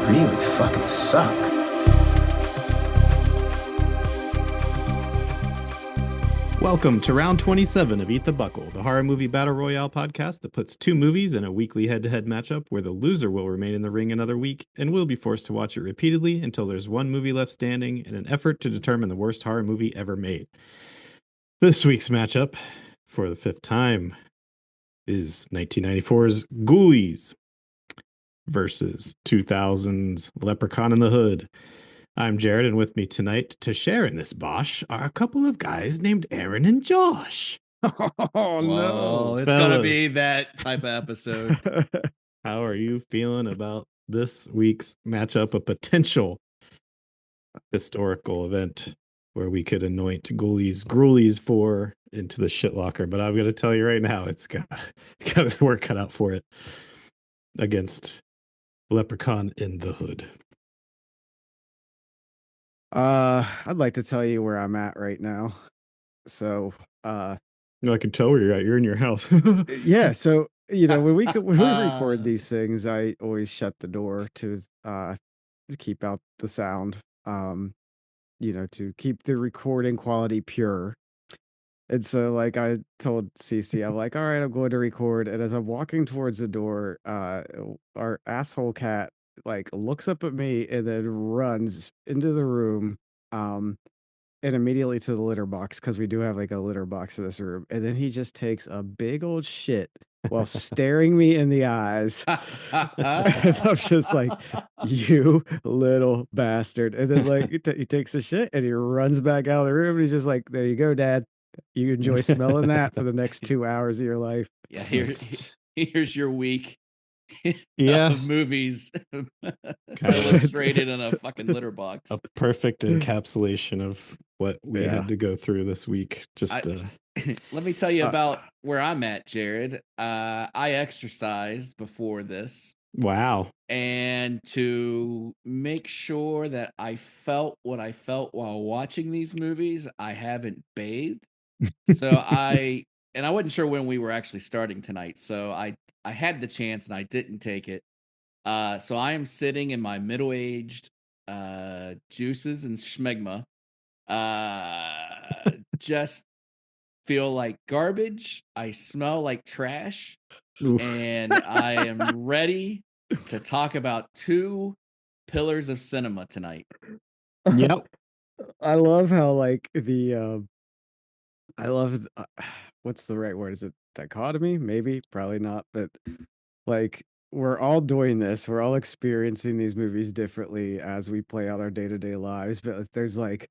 really fucking suck. Welcome to round 27 of Eat the Buckle, the horror movie battle royale podcast that puts two movies in a weekly head-to-head matchup where the loser will remain in the ring another week and will be forced to watch it repeatedly until there's one movie left standing in an effort to determine the worst horror movie ever made. This week's matchup, for the fifth time, is 1994's Ghoulies versus 2000's Leprechaun in the Hood. I'm Jared, and with me tonight to share in this bosh are a couple of guys named Aaron and Josh. Oh no, it's fellas. gonna be that type of episode. How are you feeling about this week's matchup, a potential historical event where we could anoint Ghoulies 4 into the shitlocker? But I'm going to tell you right now, it's got its work cut out for it against Leprechaun in the Hood. I'd like to tell you where I'm at right now. So, I can tell where you're at. You're in your house. yeah. So when we record these things, I always shut the door to keep out the sound. To keep the recording quality pure. And so, like I told Cece, I'm like, all right, I'm going to record. And as I'm walking towards the door, our asshole cat like looks up at me and then runs into the room, and immediately to the litter box because we do have like a litter box in this room. And then he just takes a big old shit while staring me in the eyes. And I'm just like, you little bastard. And then like he takes a shit and he runs back out of the room. And he's just like, there you go, Dad. You enjoy smelling that for the next 2 hours of your life. Yeah, here's your week. Yeah. Of movies illustrated in a fucking litter box. A perfect encapsulation of what we had to go through this week. Let me tell you about where I'm at, Jared. I exercised before this. Wow. And to make sure that I felt what I felt while watching these movies, I haven't bathed. So I wasn't sure when we were actually starting tonight. So I had the chance and I didn't take it. So I am sitting in my middle-aged juices and schmegma. Just feel like garbage. I smell like trash. Oof. And I am ready to talk about two pillars of cinema tonight. Yep. I love how like what's the right word? Is it dichotomy? Maybe, probably not. But like we're all doing this. We're all experiencing these movies differently as we play out our day-to-day lives. But there's like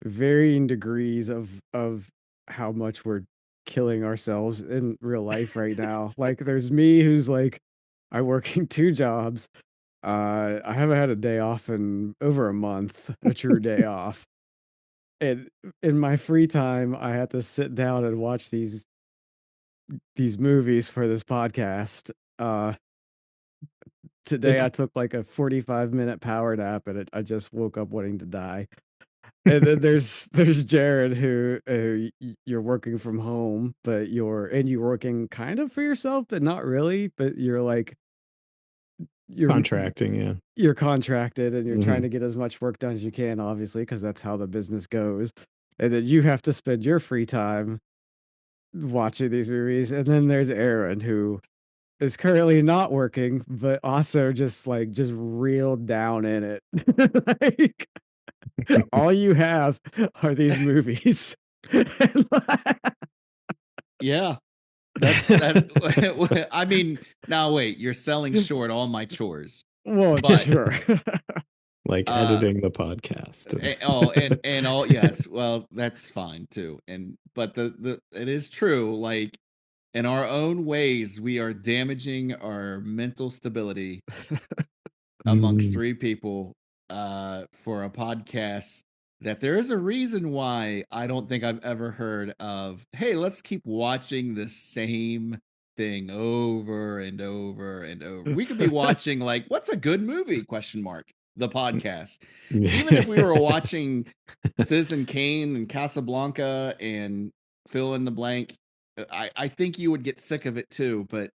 varying degrees of how much we're killing ourselves in real life right now. Like there's me who's like, I'm working 2 jobs. I haven't had a day off in over a month, a true day off. And in my free time, I have to sit down and watch these movies for this podcast. Today I took like a 45-minute power nap and I just woke up wanting to die. And then there's Jared who you're working from home, but you're working kind of for yourself, but not really. But you're contracting, yeah. You're contracted and you're trying to get as much work done as you can, obviously, because that's how the business goes. And then you have to spend your free time watching these movies. And then there's Aaron who is currently not working, but also just real down in it. Like all you have are these movies. Yeah. That. I mean, now wait, you're selling short all my chores. Well, but, sure. Like editing the podcast. And all, yes, well, that's fine too. But the it is true, like in our own ways, we are damaging our mental stability amongst 3 people for a podcast that there is a reason why I don't think I've ever heard of, hey, let's keep watching the same thing over and over and over. We could be watching like, what's a good movie? ? The podcast. Even if we were watching Citizen Kane and Casablanca and fill in the blank, I think you would get sick of it too, but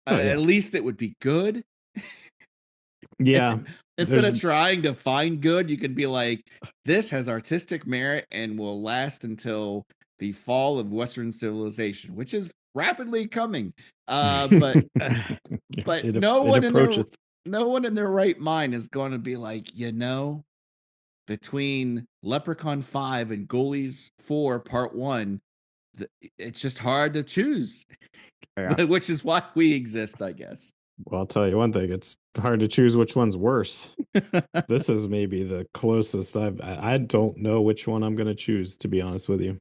at least it would be good. Yeah. Instead of There's trying to find good, you can be like, this has artistic merit and will last until the fall of Western civilization, which is rapidly coming. But no it one in their approacheth. right mind is going to be like, between Leprechaun 5 and Ghoulies 4 Part 1, it's just hard to choose. Yeah. Which is why we exist, I guess. Well, I'll tell you one thing, it's hard to choose which one's worse. This is maybe the closest I don't know which one I'm going to choose, to be honest with you.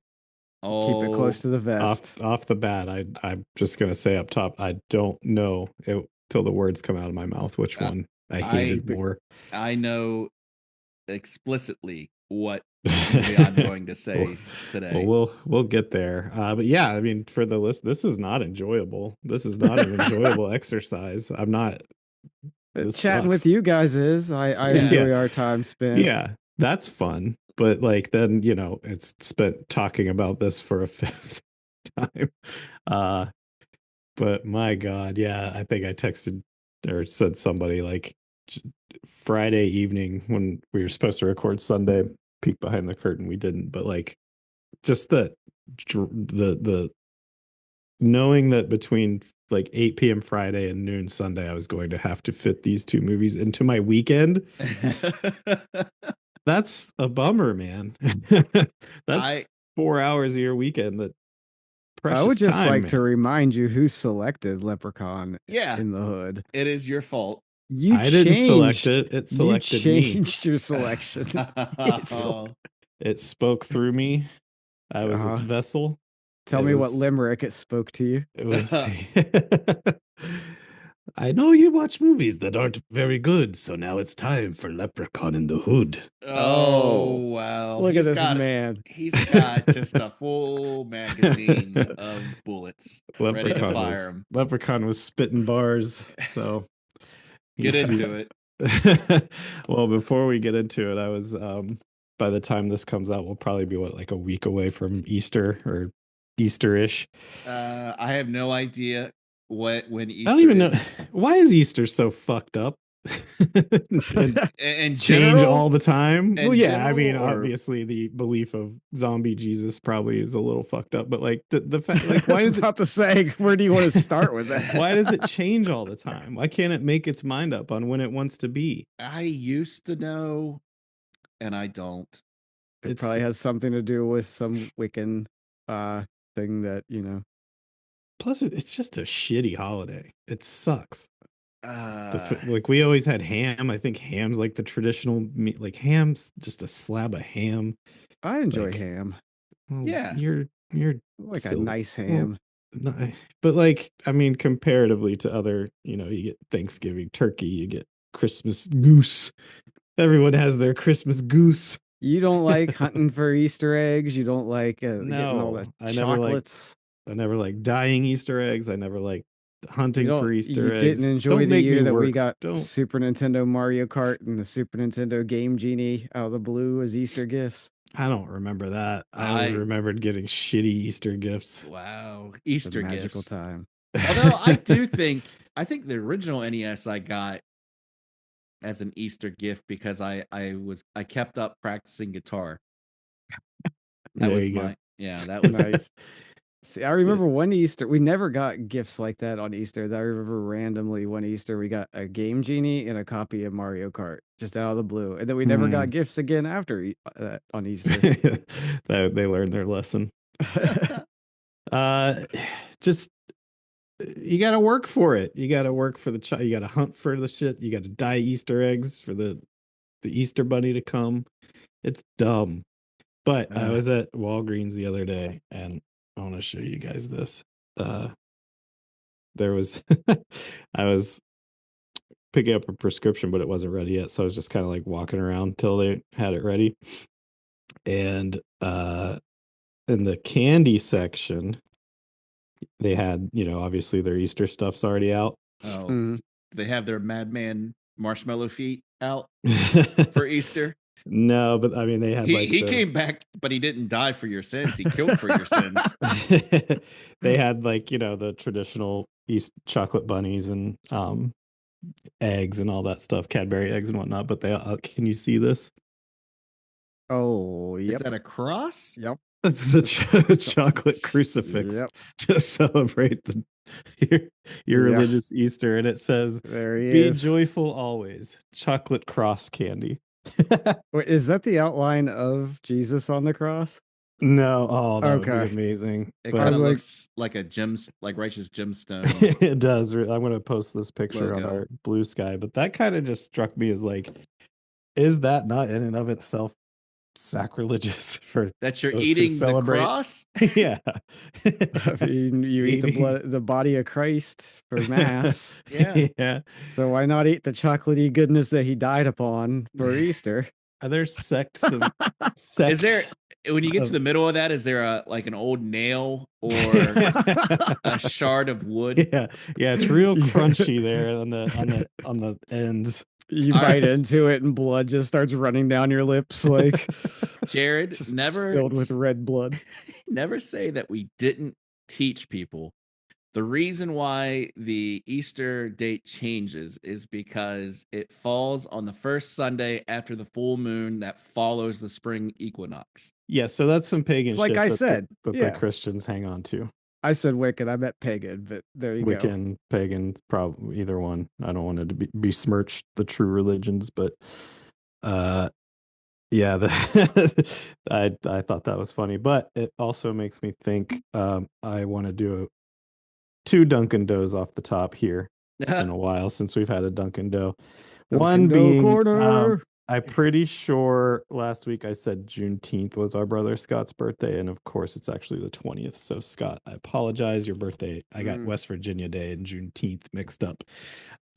Keep it close to the Off vest. off the bat, I'm just going to say up top, I don't know till the words come out of my mouth which one I hated more. I know explicitly what movie I'm going to say today. Well, we'll get there. But yeah, I mean, for the list, this is not enjoyable. This is not an enjoyable exercise. I'm not. This Chatting with sucks. you guys is. I enjoy our time spent. Yeah, that's fun. But like then, it's spent talking about this for a fifth time. Uh, but my God, yeah, I think I texted or said somebody like just Friday evening when we were supposed to record Sunday, peek behind the curtain. We didn't, but like just the knowing that between like 8 p.m. Friday and noon Sunday, I was going to have to fit these two movies into my weekend. That's a bummer, man. That's 4 hours of your weekend. That precious I would just time, like man. to remind you who selected Leprechaun Yeah. in the Hood. It is your fault. I didn't select it. It selected me. You changed your selection. It spoke through me. I was its vessel. Tell me what limerick it spoke to you. It was. I know you watch movies that aren't very good, so now it's time for Leprechaun in the Hood. Oh wow! Look at this man. He's got just a full magazine of bullets ready to fire him. Leprechaun was spitting bars, so get into it. Well, before we get into it, I was by the time this comes out, we'll probably be like a week away from Easter or Easter-ish. I have no idea when Easter. I don't even know why is Easter so fucked up. and change all the time. Well, yeah, general, I mean, obviously the belief of zombie Jesus probably is a little fucked up, but like the fact, like, why is about to say, where do you want to start with that? Why does it change all the time? Why can't it make its mind up on when it wants to be? I used to know, and I don't. It probably has something to do with some Wiccan thing that Plus, it's just a shitty holiday. It sucks. Like we always had ham. I think ham's like the traditional meat. Like ham's just a slab of ham. I enjoy ham. Well, yeah, you're like silly. A nice ham. Well, but like, I mean, comparatively to other, you get Thanksgiving turkey, you get Christmas goose. Everyone has their Christmas goose. You don't like hunting for Easter eggs. You don't like getting all the chocolates. I never like dyeing Easter eggs. I never like hunting for Easter eggs. You didn't enjoy the year that we got Super Nintendo Mario Kart and the Super Nintendo Game Genie out of the blue as Easter gifts. I don't remember that. I always remembered getting shitty Easter gifts. Wow, Easter gifts. Magical time. Although I think the original NES I got as an Easter gift because I kept up practicing guitar. That was nice. See, I remember one Easter, we never got gifts like that on Easter. I remember randomly one Easter, we got a Game Genie and a copy of Mario Kart just out of the blue. And then we never got gifts again after that on Easter. They learned their lesson. Just, you got to work for it. You got to work for you got to hunt for the shit. You got to dye Easter eggs for the Easter bunny to come. It's dumb. But I was at Walgreens the other day and I want to show you guys this. There was, I was picking up a prescription, but it wasn't ready yet. So I was just kind of like walking around till they had it ready. And in the candy section, they had, obviously their Easter stuff's already out. Oh, they have their Madman marshmallow feet out for Easter. No, but I mean, they had he came back, but he didn't die for your sins. He killed for your sins. They had like, the traditional East chocolate bunnies and eggs and all that stuff, Cadbury eggs and whatnot. But they can you see this? Oh, Is yep. that a cross? Yep. That's the chocolate crucifix Yep. to celebrate your Yeah. religious Easter, and it says, There he "Be is. joyful always." Chocolate cross candy. Wait, is that the outline of Jesus on the cross? No, oh, that would be Okay. amazing. It But kind of like- looks like a like righteous gemstone it does. I'm going to post this picture on logo. our Blue Sky, but that kind of just struck me as like, is that not in and of itself sacrilegious for That you're those who eating the celebrate? cross? Yeah. I mean, you eat the body of Christ for mass. Yeah. Yeah. So why not eat the chocolatey goodness that he died upon for Easter? Are there sects of Is there, sects? when you get to of- the middle of that, is there an old nail or a shard of wood? Yeah, yeah, it's real Yeah. crunchy there on the ends. You All bite right. into it and blood just starts running down your lips like Jared, just never filled with red blood. never say that we didn't teach people. The reason why the Easter date changes is because it falls on the first Sunday after the full moon that follows the spring equinox. Yeah, so that's some pagan It's like shit I that said, the yeah. Christians hang on to. I said Wiccan, I meant pagan, but there you go. Wiccan, pagan, probably either one. I don't want to besmirch the true religions, but yeah, I thought that was funny, but it also makes me think. I want to do two Dunkin' Doughs off the top here. It's been a while since we've had a Dunkin' Dough. One Dough being, corner. I'm pretty sure last week I said Juneteenth was our brother Scott's birthday, and of course it's actually the 20th. So Scott, I apologize. Your birthday, I got West Virginia Day and Juneteenth mixed up.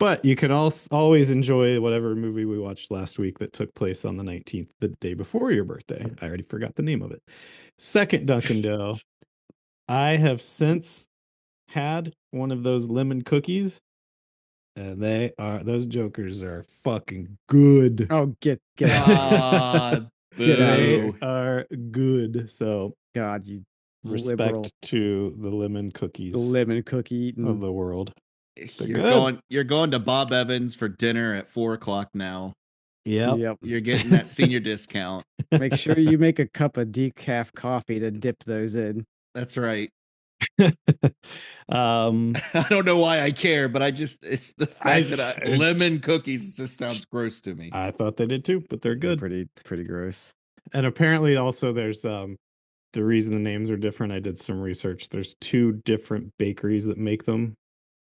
But you can always enjoy whatever movie we watched last week that took place on the 19th, the day before your birthday. I already forgot the name of it. Second Dunkin' Dough. I have since had one of those lemon cookies, and those jokers are fucking good. Oh, get out. Get out of They here. are good. So God, you respect liberal. to the lemon cookies The lemon cookie of eating. the world. You're going to Bob Evans for dinner at 4:00 now. Yep. You're getting that senior discount. Make sure you make a cup of decaf coffee to dip those in. That's right. I I don't know why I care, but it's the fact that lemon cookies just sounds gross to me. thought they did too, but they're good. Pretty gross. And apparently also there's the reason the names are different. I did some research. There's two different bakeries that make them.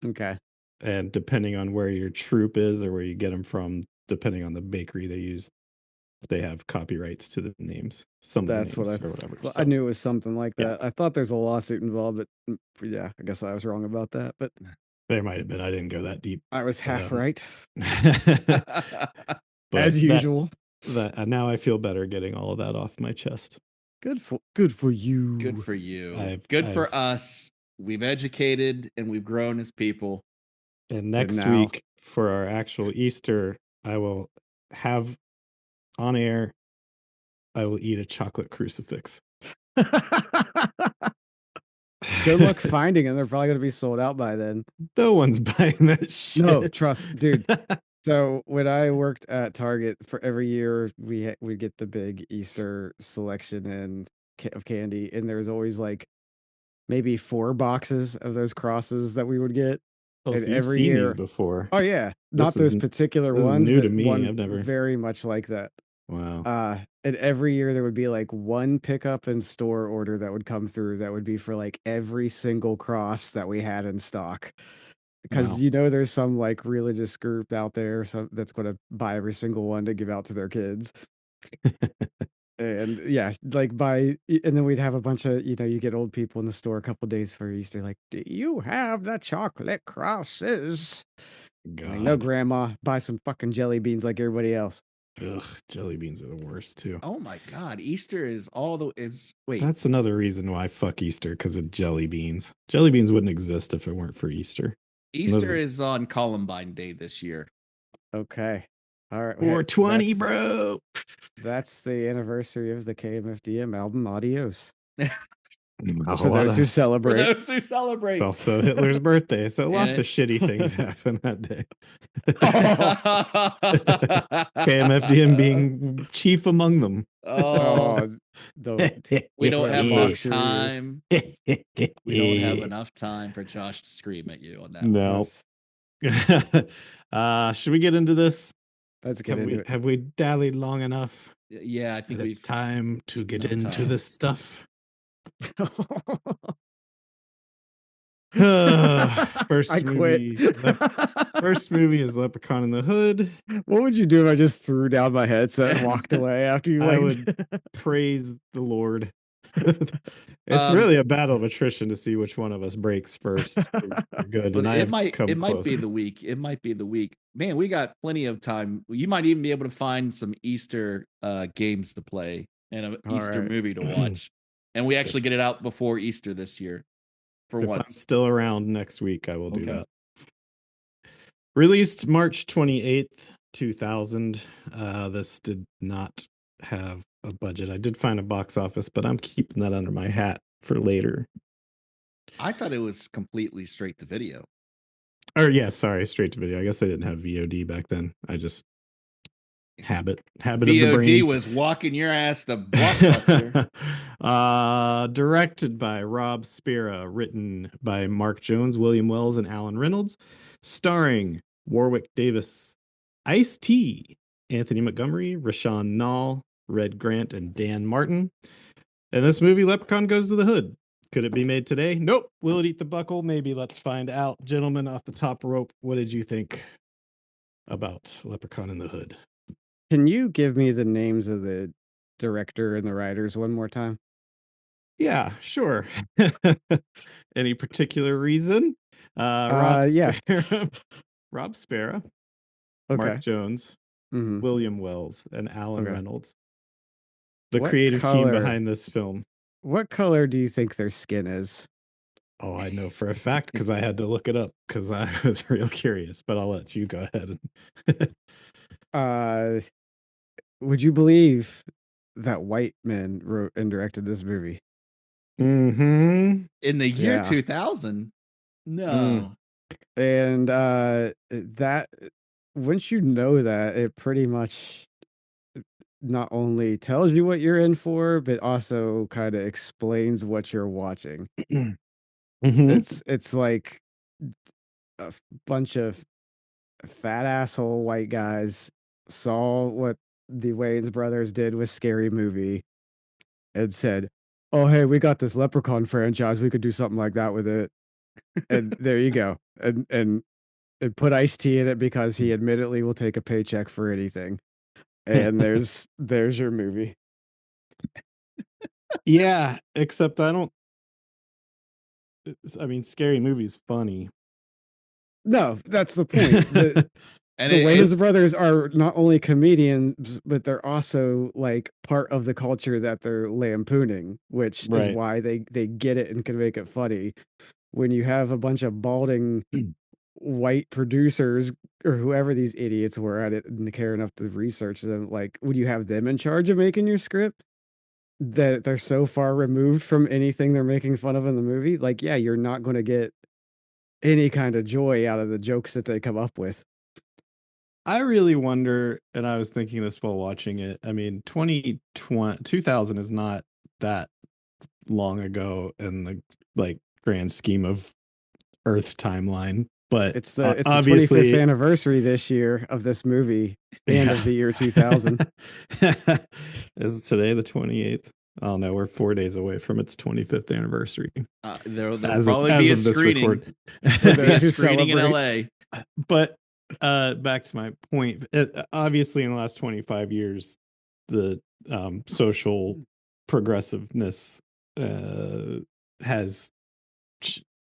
Okay. And depending on where your troop is or where you get them from, depending on the bakery they use, they have copyrights to the names. That's what or whatever. I knew it was something like Yeah. that. I thought there's a lawsuit involved, but yeah, I guess I was wrong about that. But There might have been. I didn't go that deep. I was half right, But as usual. Now I feel better getting all of that off my chest. Good for you. Good for you. I've- for us. We've educated and we've grown as people. And next now- week for our actual Easter, I will have on air. I will eat a chocolate crucifix. Good luck finding them. They're probably going to be sold out by then. No one's buying that shit. No, trust, dude. So when I worked at Target, for every year we get the big Easter selection of candy, and there's always like maybe 4 boxes of those crosses that we would get. Oh, And so you've every seen year, these before. oh yeah, This not those is- particular this is ones, new but to me. one I've never- very much like that. Wow. And every year there would be like one pickup in store order that would come through that would be for like every single cross that we had in stock. Because Wow. there's some like religious group out there that's going to buy every single one to give out to their kids. And yeah, like and then we'd have a bunch of, you get old people in the store a couple days for Easter, like, do you have the chocolate crosses? God. Like, no, grandma, buy some fucking jelly beans like everybody else. Ugh, jelly beans are the worst too. Oh my God. Easter is wait. That's another reason why fuck Easter, because of jelly beans. Jelly beans wouldn't exist if it weren't for Easter. Easter is on Columbine Day this year. Okay. All right. 420, bro. That's the anniversary of the KMFDM album. Adios. For those who For celebrate. those who celebrate. Also Hitler's birthday, so lots And of shitty things happen that day. KMFDM being chief among them. Oh, Don't. we don't Wear have enough boxer ears. time. We don't have enough time for Josh to scream at you on that. No. Yes. Should we get into this? Let's get into it. Have we dallied long enough? Yeah, I think It's time to get into time. this stuff. First I movie. quit. First movie is Leprechaun in the Hood. What would you do if I just threw down my headset and walked away after you I winked? would praise the Lord. It's really a battle of attrition to see which one of us breaks first for good. But And it might be closer. the week. It might be the week. Man, we got plenty of time. You might even be able to find some Easter games to play and an Easter movie to watch. And we actually get it out before Easter this year. For if once. I'm still around next week, I will do that. Released March 28th, 2000. This did not have a budget. I did find a box office, but I'm keeping that under my hat for later. I thought it was completely straight to video. Or yeah, sorry, straight to video. I guess they didn't have VOD back then. I just habit VOD of the brain. was walking your ass to Blockbuster. Directed by Rob Spera, written by Mark Jones, William Wells, and Alan Reynolds, starring Warwick Davis, Ice-T, Anthony Montgomery, Rashawn Nall, Red Grant, and Dan Martin. In this movie, Leprechaun goes to the hood. Could it be made today? Nope. Will it eat the buckle? Maybe. Let's find out. Gentlemen, off the top rope, what did you think about Leprechaun in the Hood? Can you give me the names of the director and the writers one more time? Yeah, sure. Any particular reason? Yeah. Rob Spera, Okay. Mark Jones, Mhm. William Wells, and Alan Reynolds. The What creative team color- behind this film. What color do you think their skin is? Oh, I know for a fact because I had to look it up because I was real curious, but I'll let you go ahead. Would you believe that white men wrote and directed this movie? Mm-hmm. In the year Yeah. 2000? No. And that once you know that, it pretty much not only tells you what you're in for, but also kind of explains what you're watching. Mm-hmm. It's like a bunch of fat asshole white guys saw what the Wayans brothers did with Scary Movie and said, "Oh, hey, we got this Leprechaun franchise. We could do something like that with it." And there you go. And put Ice-T in it because he admittedly will take a paycheck for anything. And there's your movie. Yeah, except I mean, Scary Movie's funny. No, that's the point. The Wayans brothers are not only comedians, but they're also like part of the culture that they're lampooning, which is why they get it and can make it funny. When you have a bunch of balding white producers or whoever these idiots were at it and care enough to research them, like, would you have them in charge of making your script? That they're so far removed from anything they're making fun of in the movie? Like, yeah, you're not going to get any kind of joy out of the jokes that they come up with. I really wonder, and I was thinking this while watching it. I mean, 2000 is not that long ago in the like grand scheme of Earth's timeline, but it's the obviously 25th anniversary this year of this movie and of the year 2000. Is today the 28th? Oh no, we're 4 days away from its 25th anniversary. There'll probably be a screening. Screening in LA. But back to my point. Obviously, in the last 25 years, the social progressiveness has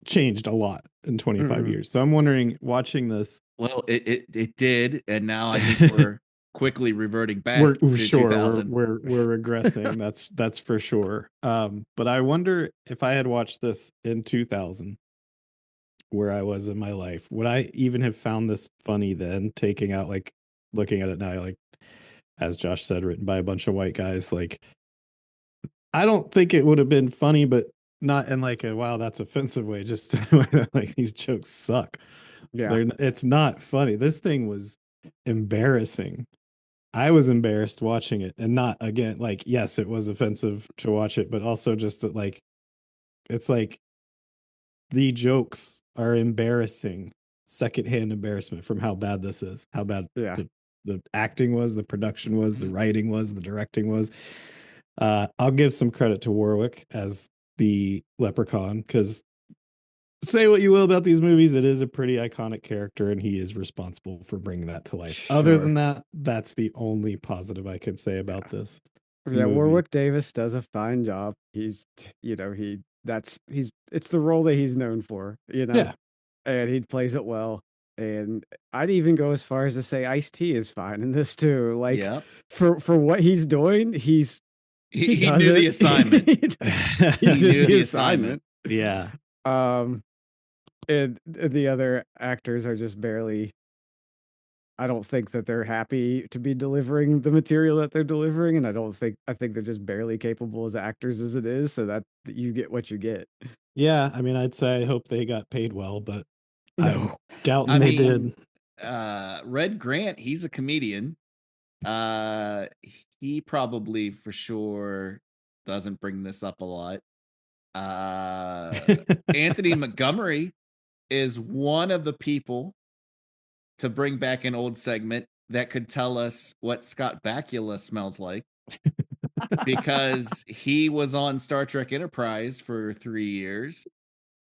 changed a lot in 25 years. So I'm wondering, watching this. Well, it did, and now I think we're quickly reverting back. We're to sure 2000. we're regressing. that's for sure. But I wonder if I had watched this in 2000, where I was in my life, would I even have found this funny then? Taking out, like, looking at it now, like, as Josh said, written by a bunch of white guys. Like, I don't think it would have been funny, but not in like a wow, that's offensive way, just like these jokes suck. Yeah. It's not funny. This thing was embarrassing. I was embarrassed watching it, and not again, like, yes, it was offensive to watch it, but also just that, like, it's like the jokes are embarrassing, secondhand embarrassment from how bad this is, how bad Yeah. the acting was, the production was, the writing was, the directing was. I'll give some credit to Warwick as the Leprechaun, because say what you will about these movies, it is a pretty iconic character, and he is responsible for bringing that to life. Other than Sure. that, that's the only positive I could say about this Yeah, movie. Warwick Davis does a fine job. He's, it's the role that he's known for, Yeah. and he plays it well. And I'd even go as far as to say Ice-T is fine in this too. Like Yep. for what he's doing, he He does knew it. the assignment. He He did knew the the assignment. assignment. Yeah. And the other actors are just barely. I don't think that they're happy to be delivering the material that they're delivering, and I think they're just barely capable as actors as it is, so that you get what you get. Yeah, I mean, I'd say I hope they got paid well, but I'm No. doubting I they mean, did. Red Grant, he's a comedian. Uh, he probably for sure doesn't bring this up a lot. Anthony Montgomery is one of the people to bring back an old segment that could tell us what Scott Bakula smells like, because he was on Star Trek Enterprise for 3 years.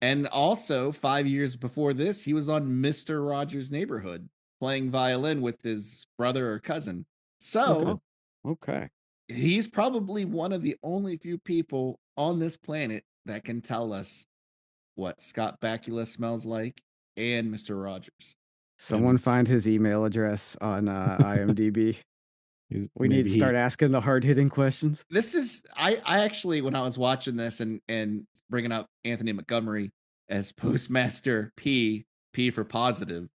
And also 5 years before this, he was on Mr. Rogers' Neighborhood playing violin with his brother or cousin. So Okay. he's probably one of the only few people on this planet that can tell us what Scott Bakula smells like and Mr. Rogers. Someone find his email address on IMDb. We need Maybe to start asking the hard-hitting questions. This is I actually, when I was watching this and bringing up Anthony Montgomery as Postmaster P for positive,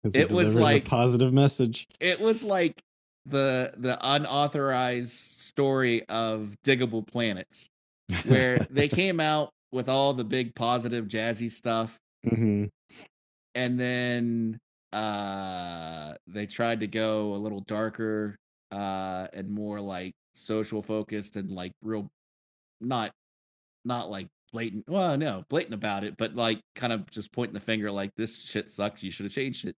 because it it was delivers a like positive message. it was like the unauthorized story of Diggable Planets, where they came out with all the big positive jazzy stuff, Mhm. and then they tried to go a little darker and more like social focused and like real, not like blatant, well, no, blatant about it, but like kind of just pointing the finger like this shit sucks, you should have changed it.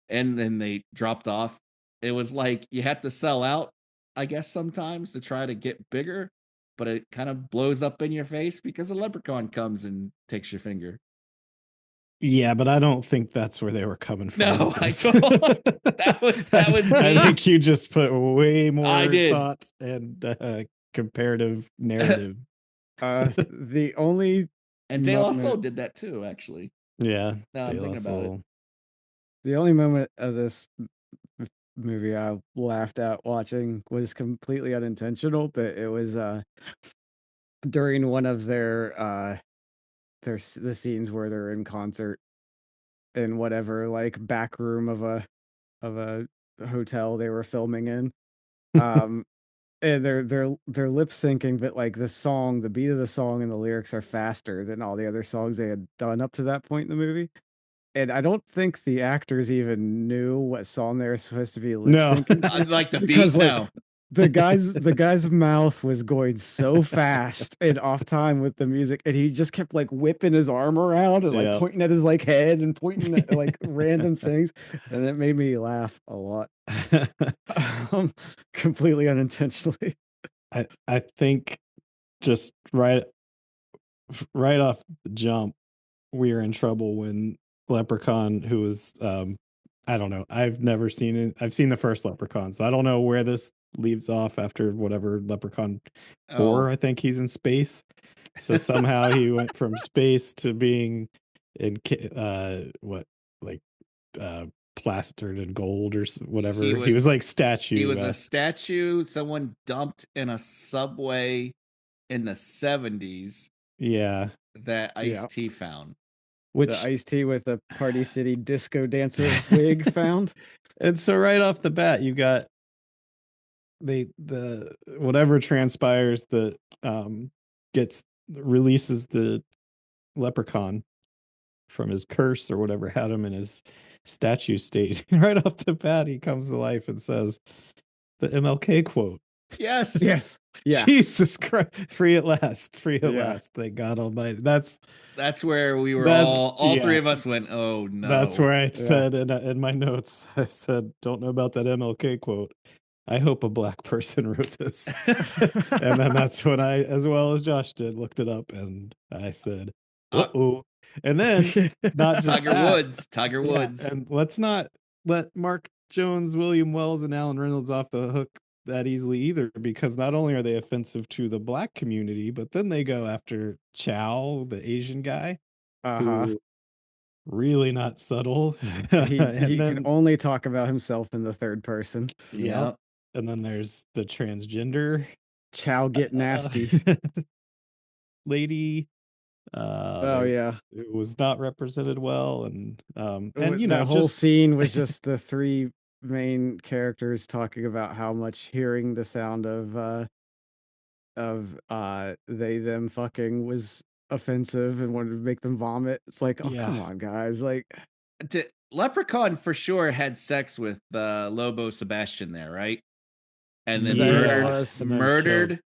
And then they dropped off. It was like you have to sell out, I guess, sometimes to try to get bigger, but it kind of blows up in your face because a leprechaun comes and takes your finger. Yeah, but I don't think that's where they were coming from. No, I don't. That was I me. think you just put way I more did. thought and comparative narrative. The only And De La moment, Soul did that too, actually. Yeah, Now I'm De La thinking about it. Soul. the only moment of this movie I laughed at watching was completely unintentional, but it was during one of the scenes where they're in concert in whatever like back room of a hotel they were filming in. Um and they're lip syncing, but like the beat of the song and the lyrics are faster than all the other songs they had done up to that point in the movie. And I don't think the actors even knew what song they were supposed to be lip No. syncing to, Like the because beat, like no. the guy's mouth was going so fast and off time with the music, and he just kept like whipping his arm around and like Yeah. pointing at his like head and pointing at like random things, and it made me laugh a lot, completely unintentionally. I think just right off the jump, we are in trouble when Leprechaun, who was I don't know, I've never seen it. I've seen the first Leprechaun, so I don't know where this leaves off after whatever Leprechaun 4. Oh, I think he's in space. So somehow he went from space to being in what, like plastered in gold or whatever. He was like statue. He was a statue someone dumped in a subway in the 70s Yeah. that Yeah. Ice-T found. Which The Ice-T with the Party City disco dancer wig found. And so right off the bat, you got the whatever transpires that gets releases the leprechaun from his curse or whatever had him in his statue state. Right off the bat, he comes to life and says the MLK quote. Yes. Yes. Yeah. Jesus Christ. Free at last. Free at Yeah. last. Thank God Almighty. That's where we were That's- all three yeah. of us went, oh no. That's where I Yeah. said in my notes, I said, don't know about that MLK quote. I hope a black person wrote this. And then that's when I, as well as Josh did, looked it up and I said, uh-oh. And then not just Tiger that, Woods. Tiger Woods. and let's not let Mark Jones, William Wells, and Alan Reynolds off the hook that easily either, because not only are they offensive to the black community, but then they go after Chow, the Asian guy, who really not subtle. He can only talk about himself in the third person. Yeah. And then there's the transgender Chow get nasty lady. Yeah, it was not represented well, and you that know, whole scene was just the three main characters talking about how much hearing the sound of they them fucking was offensive and wanted to make them vomit. It's like, oh come on, guys! Like, Leprechaun for sure had sex with Lobo Sebastian there, right? And then murdered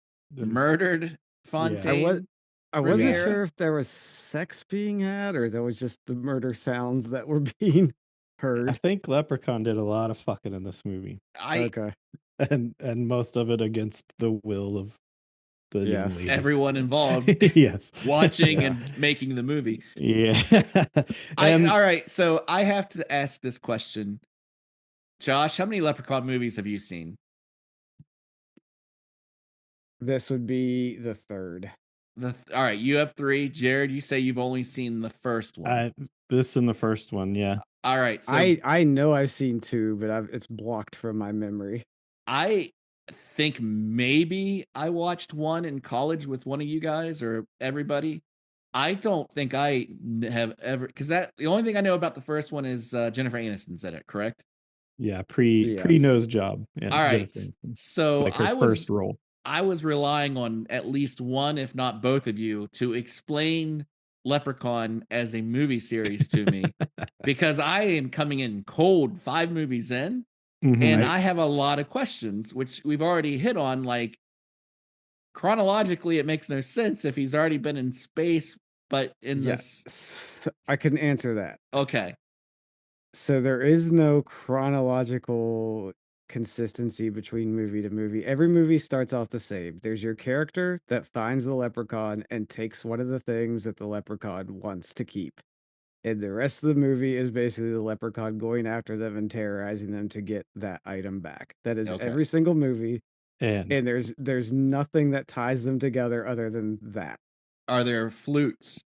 Fontaine. I wasn't sure if there was sex being had or there was just the murder sounds that were being heard. I think Leprechaun did a lot of fucking in this movie. Okay. And most of it against the will of the young ladies. Everyone involved. Yes. Watching and making the movie. Yeah. All right, so I have to ask this question. Josh, how many Leprechaun movies have you seen? This would be the third. All right, you have 3. Jared, you say you've only seen the first one. This and the first one, yeah. All right, so I know I've seen 2, but it's blocked from my memory. I think maybe I watched 1 in college with one of you guys or everybody. I don't think I have ever, because the only thing I know about the first one is Jennifer Aniston's in it, correct? Yeah, pre nose job. Yeah, all right, so like her first role. I was relying on at least one, if not both of you, to explain Leprechaun as a movie series to me, because I am coming in cold 5 movies in, and I have a lot of questions, which we've already hit on. Like, chronologically, it makes no sense if he's already been in space, but in this... I can answer that. Okay. So there is no chronological consistency between movie to movie. Every movie starts off the same. There's your character that finds the leprechaun and takes one of the things that the leprechaun wants to keep. And the rest of the movie is basically the leprechaun going after them and terrorizing them to get that item back. That is every single movie. And there's nothing that ties them together other than that. Are there flutes?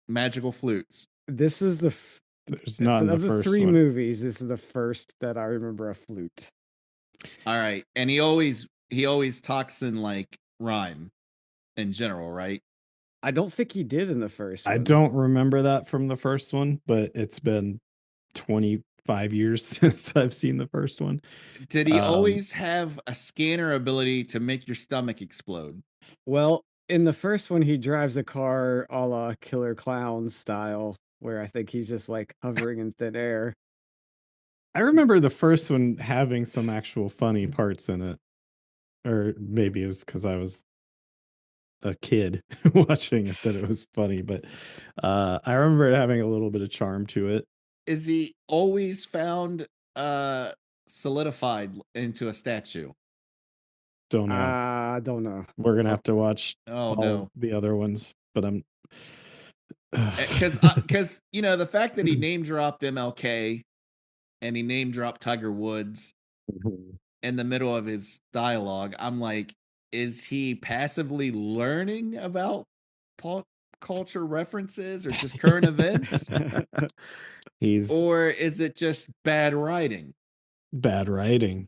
Magical flutes? This is there's not of the 3 one. movies, this is the first that I remember a flute. All right. And he always talks in like rhyme in general, right? I don't think he did in the first one. I don't remember that from the first one, but it's been 25 years since I've seen the first one. Did he always have a scanner ability to make your stomach explode? Well, in the first one, he drives a car a la Killer Clown style, where I think he's just like hovering in thin air. I remember the first one having some actual funny parts in it. Or maybe it was because I was a kid watching it that it was funny, but I remember it having a little bit of charm to it. Is he always found solidified into a statue? Don't know. I don't know. We're gonna have to watch all the other ones, but I'm because you know, the fact that he name dropped MLK and he name dropped Tiger Woods in the middle of his dialogue, I'm like, is he passively learning about pop culture references or just current events? Or is it just bad writing? Bad writing.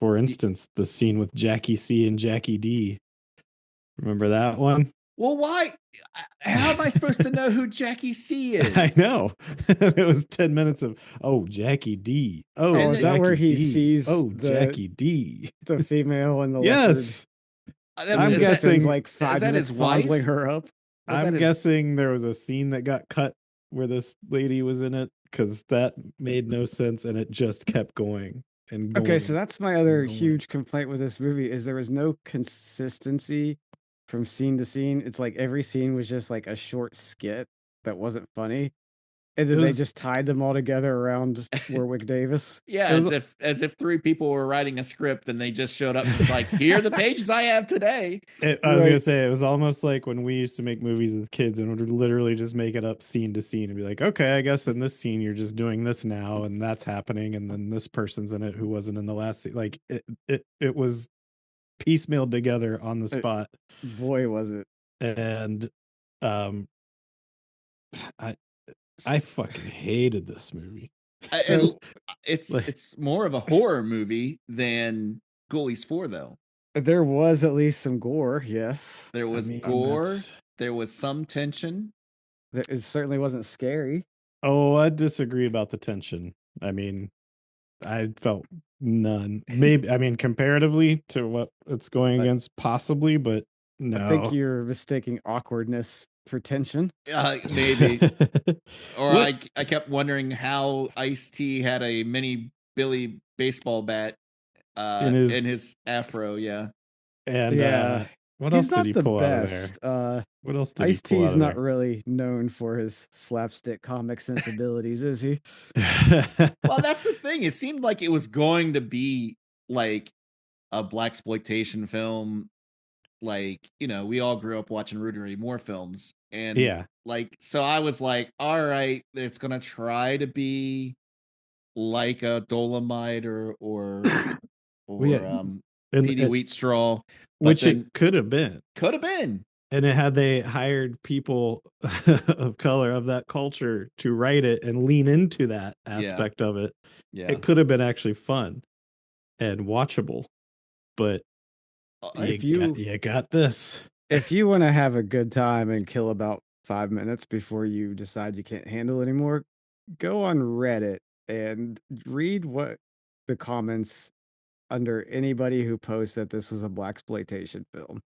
For instance, the scene with Jackie C and Jackie D. Remember that one? Well, why? How am I supposed to know who Jackie C is? I know. It was 10 minutes of, Jackie D. Is that where he sees Jackie D. The female and the yes. leopard? I'm guessing like 5 minutes fondling her up. I'm guessing there was a scene that got cut where this lady was in it, because that made no sense and it just kept going and going. Okay, so that's my other going. huge complaint with this movie is there was no consistency from scene to scene. It's like every scene was just like a short skit that wasn't funny. And then they just tied them all together around Warwick Davis. Yeah, as if three people were writing a script and they just showed up and was like, here are the pages I have today. I was gonna say, it was almost like when we used to make movies with kids and would literally just make it up scene to scene and be like, okay, I guess in this scene you're just doing this now and that's happening, and then this person's in it who wasn't in the last scene. Like it was piecemealed together on the spot. Boy, was it. And I fucking hated this movie. So it's more of a horror movie than Ghoulies 4, though. There was at least some gore, yes. There was gore. There was some tension. It certainly wasn't scary. Oh, I disagree about the tension. I mean, I felt none. Maybe, I mean, comparatively to what it's going against, possibly, but no. I think you're mistaking awkwardness for tension. Maybe. Or I kept wondering how Ice-T had a mini Billy baseball bat in his afro, yeah. And what else did he pull out of there? What else did he pull out of Ice-T's not really known for his slapstick comic sensibilities, is he? Well, that's the thing. It seemed like it was going to be like a blaxploitation film. Like, you know, we all grew up watching Rudy Ray Moore films. And like, so I was like, all right, it's gonna try to be like a Dolomite or Petey Wheatstraw, which it could have been. Could have been. And had they hired people of color of that culture to write it and lean into that aspect of it, it could have been actually fun and watchable. But you got this. If you want to have a good time and kill about 5 minutes before you decide you can't handle it anymore, go on Reddit and read what the comments under anybody who posts that this was a blaxploitation film,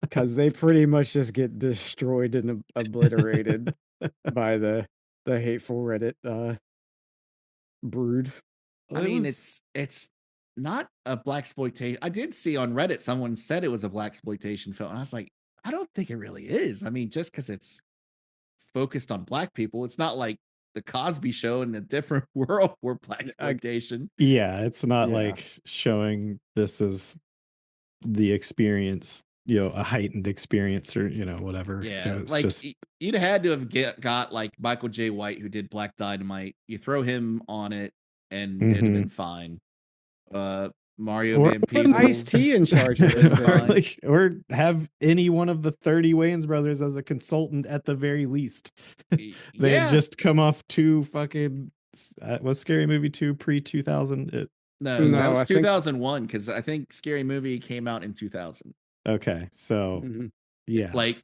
because they pretty much just get destroyed and obliterated by the hateful Reddit brood. I mean, it's not a blaxploitation. I did see on Reddit someone said it was a blaxploitation film, and I was like, I don't think it really is. I mean, just because it's focused on black people, it's not like the Cosby Show in a different world where blaxploitation. Yeah, it's not like showing this as the experience, you know, a heightened experience or, you know, whatever. Yeah, it's like just... you'd had to have got like Michael J. White, who did Black Dynamite. You throw him on it, and it'd have been fine. Mario Van Peebles, Ice-T in charge of this, or have any one of the 30 Wayans brothers as a consultant at the very least. They had just come off two fucking was Scary Movie 2 pre-2000? No, that was 2001, because I think Scary Movie came out in 2000. Okay, so yeah, like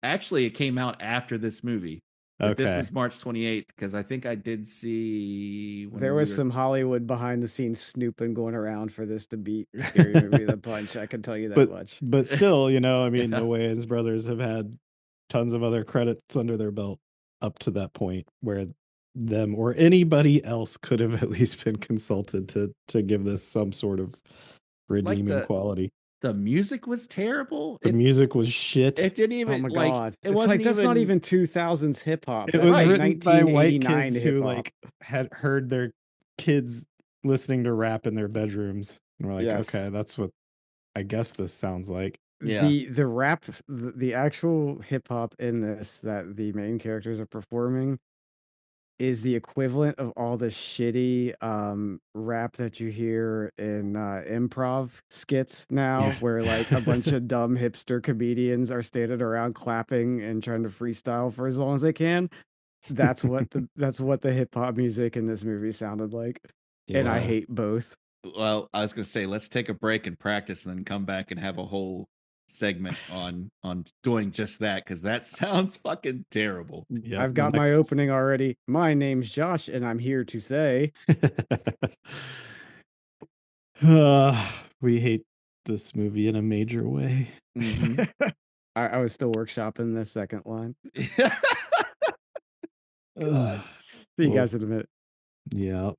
actually, it came out after this movie. But this was March 28th, because I think I did see there was some Hollywood behind the scenes snooping going around for this to beat Scary Movie the Punch. I can tell you that much. But still, you know, I mean, the Wayans brothers have had tons of other credits under their belt up to that point, where them or anybody else could have at least been consulted to give this some sort of redeeming quality. The music was terrible. The music was shit. It didn't even. Oh my god! It wasn't like that's not even 2000s hip hop. It was written by white kids who like had heard their kids listening to rap in their bedrooms and were like, okay, that's what I guess this sounds like. Yeah. The rap, the actual hip hop in this that the main characters are performing is the equivalent of all the shitty rap that you hear in improv skits now, where like a bunch of dumb hipster comedians are standing around clapping and trying to freestyle for as long as they can. That's what the hip hop music in this movie sounded like. And I hate both. Well, I was gonna say, let's take a break and practice and then come back and have a whole segment on doing just that, because that sounds fucking terrible. Yeah, I've got my opening already. My name's Josh, and I'm here to say we hate this movie in a major way. I was still workshopping the second line. God. See you guys in a minute. Yeah.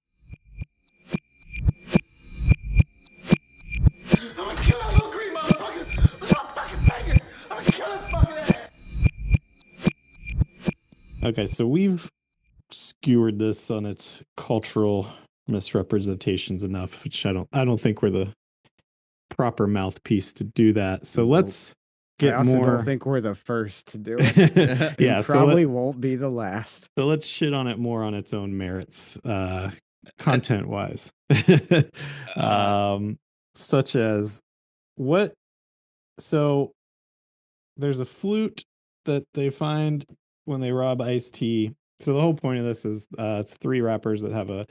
I'm gonna kill that little green motherfucker with my fucking finger. I'm gonna kill his fucking ass. Okay, so we've skewered this on its cultural misrepresentations enough, which I don't think we're the proper mouthpiece to do that. So let's get I also more. don't think we're the first to do it. Yeah, probably won't be the last. So let's shit on it more on its own merits, content wise. Such as what? So there's a flute that they find when they rob Ice-T. So the whole point of this is it's three rappers that have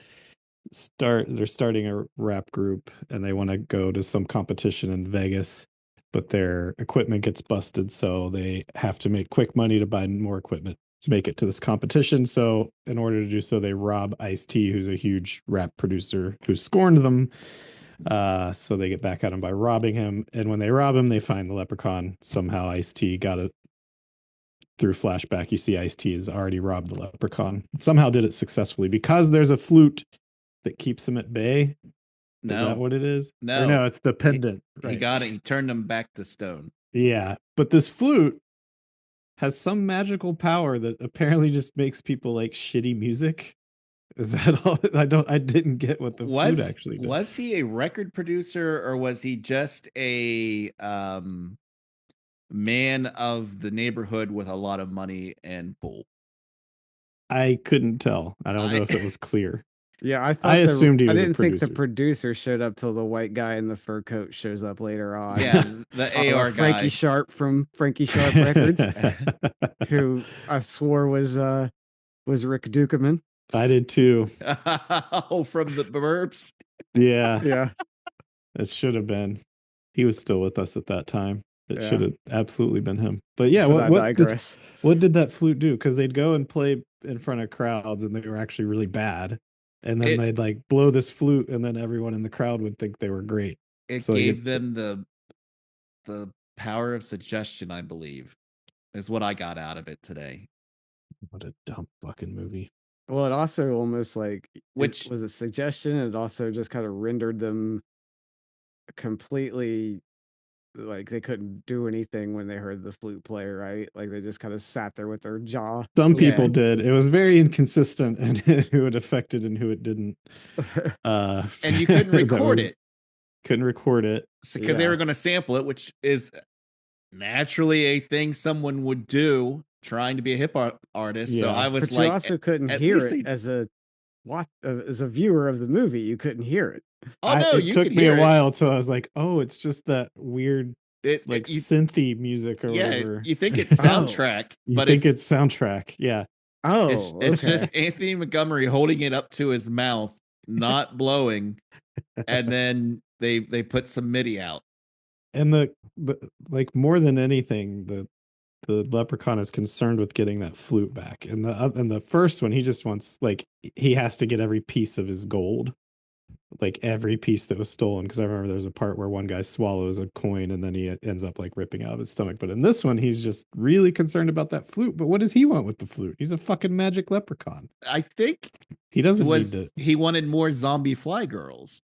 they're starting a rap group and they want to go to some competition in Vegas, but their equipment gets busted, so they have to make quick money to buy more equipment to make it to this competition. So in order to do so, they rob Ice-T, who's a huge rap producer who scorned them. So they get back at him by robbing him. And when they rob him, they find the leprechaun. Somehow Ice-T got it through flashback. You see Ice-T has already robbed the leprechaun. Somehow did it successfully because there's a flute that keeps him at bay. No. Is that what it is? No. Or no, it's the pendant. He got it. He turned him back to stone. Yeah. But this flute has some magical power that apparently just makes people like shitty music. Is that all? I didn't get what the flute actually does. Was he a record producer or was he just a man of the neighborhood with a lot of money and pull? I couldn't tell. I don't know if it was clear. Yeah, I assumed he was I didn't a producer. think the producer showed up till the white guy in the fur coat shoes up later on. Yeah, the AR guy. Frankie Sharp from Frankie Sharp Records, who I swore was Rick Dukeman. I did too. Oh, from the Burbs? Yeah. Yeah. It should have been. He was still with us at that time. It should have absolutely been him. But yeah, what did that flute do? Because they'd go and play in front of crowds and they were actually really bad. And then they'd like blow this flute and then everyone in the crowd would think they were great. It gave them the power of suggestion, I believe, is what I got out of it today. What a dumb fucking movie. Well, it also almost like which was a suggestion. It also just kind of rendered them completely like they couldn't do anything when they heard the flute play, right? Like they just kind of sat there with their jaw. Some people did. It was very inconsistent and who it affected and who it didn't. And you couldn't record it. Couldn't record it. Because they were going to sample it, which is naturally a thing someone would do trying to be a hip hop artist. So I was you also couldn't hear it as a viewer of the movie. You couldn't hear it. Oh no, it took me a while until I was like, oh, it's just that weird synthy music or whatever. You think it's soundtrack, but it's soundtrack. Yeah. Oh, it's just Anthony Montgomery holding it up to his mouth, not blowing, and then they put some MIDI out. And the like more than anything, the leprechaun is concerned with getting that flute back. And the first one, he just wants he has to get every piece of his gold. Like every piece that was stolen, because I remember there's a part where one guy swallows a coin and then he ends up like ripping out of his stomach. But in this one, he's just really concerned about that flute. But what does he want with the flute? He's a fucking magic leprechaun. I think he doesn't need to. He wanted more zombie fly girls.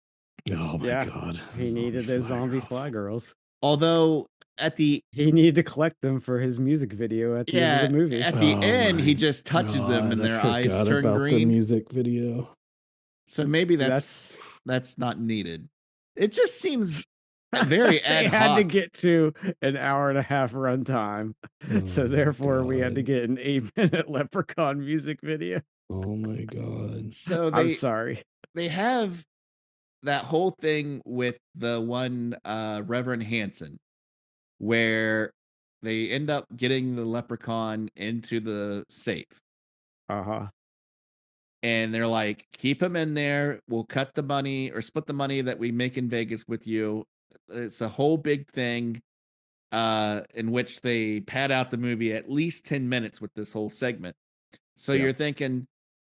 Oh my god, he needed his zombie fly girls. Although he needed to collect them for his music video at the end of the movie. At the end, he just touches them and their eyes turn green. The music video. So maybe that's not needed. It just seems very ad hoc. They had to get to an hour and a half runtime. So therefore we had to get an 8-minute Leprechaun music video. Oh my god. So I'm sorry. They have that whole thing with the one Reverend Hansen where they end up getting the leprechaun into the safe. Uh-huh. And they're like, keep him in there. We'll cut the money or split the money that we make in Vegas with you. It's a whole big thing in which they pad out the movie at least 10 minutes with this whole segment. So you're thinking,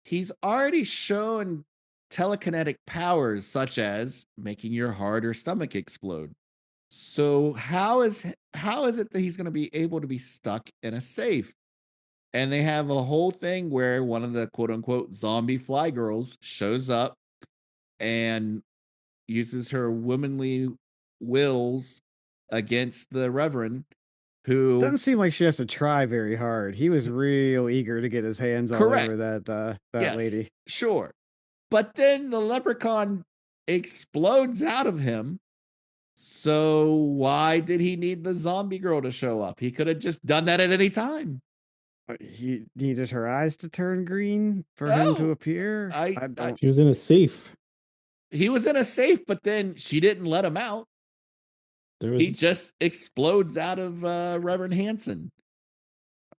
he's already shown telekinetic powers such as making your heart or stomach explode. So how how is it that he's going to be able to be stuck in a safe? And they have a whole thing where one of the quote unquote zombie fly girls shows up and uses her womanly wills against the Reverend, who Doesn't seem like she has to try very hard. He was real eager to get his hands all correct. over that Yes, lady. sure. But then the leprechaun explodes out of him. So why did he need the zombie girl to show up? He could have just done that at any time. He needed her eyes to turn green for him to No, appear. I I don't. He was in a safe. he was in a safe, but then she didn't let him out. There He was. just explodes out of Reverend Hansen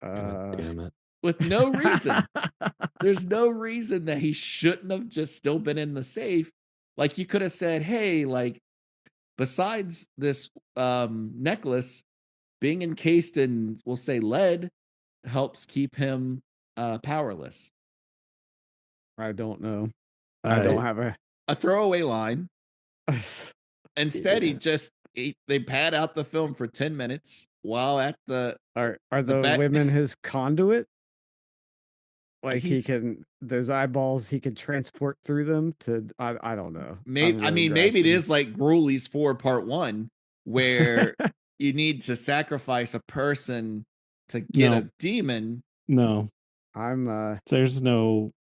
God damn it. with no reason. There's no reason that he shouldn't have just still been in the safe. Like you could have said, hey, like besides this necklace being encased in, we'll say, lead helps keep him powerless. I don't know. I don't have A throwaway line. a. Instead, Yeah. they pad out the film for 10 minutes while at the Are the the back. women his conduit? Like he He's can those eyeballs he could transport through them to I don't know. maybe I'm I really mean maybe it grasping. is like Gruely's 4 part 1 where you need to sacrifice a person to get No. a demon. No. I'm There's no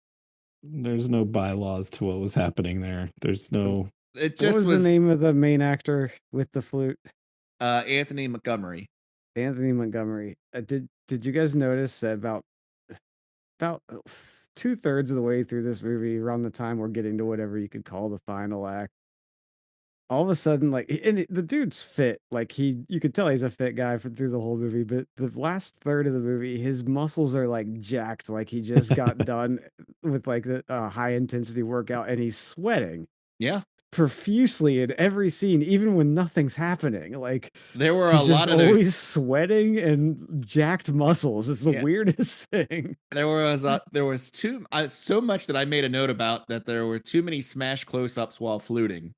bylaws to what was happening there. There's no. It what just was the name of the main actor with the flute? Anthony Montgomery. Anthony Montgomery. Did you guys notice that about 2/3 of the way through this movie, around the time we're getting to whatever you could call the final act, all of a sudden, like, the dude's fit. Like you could tell he's a fit guy through the whole movie. But the last third of the movie, his muscles are like jacked, like he just got done with like the high intensity workout, and he's sweating Yeah. profusely in every scene, even when nothing's happening. Like There were a he's just lot of always those. sweating and jacked muscles. It's the Yeah. weirdest thing. There was too so much that I made a note about that there were too many smash close-ups while fluting.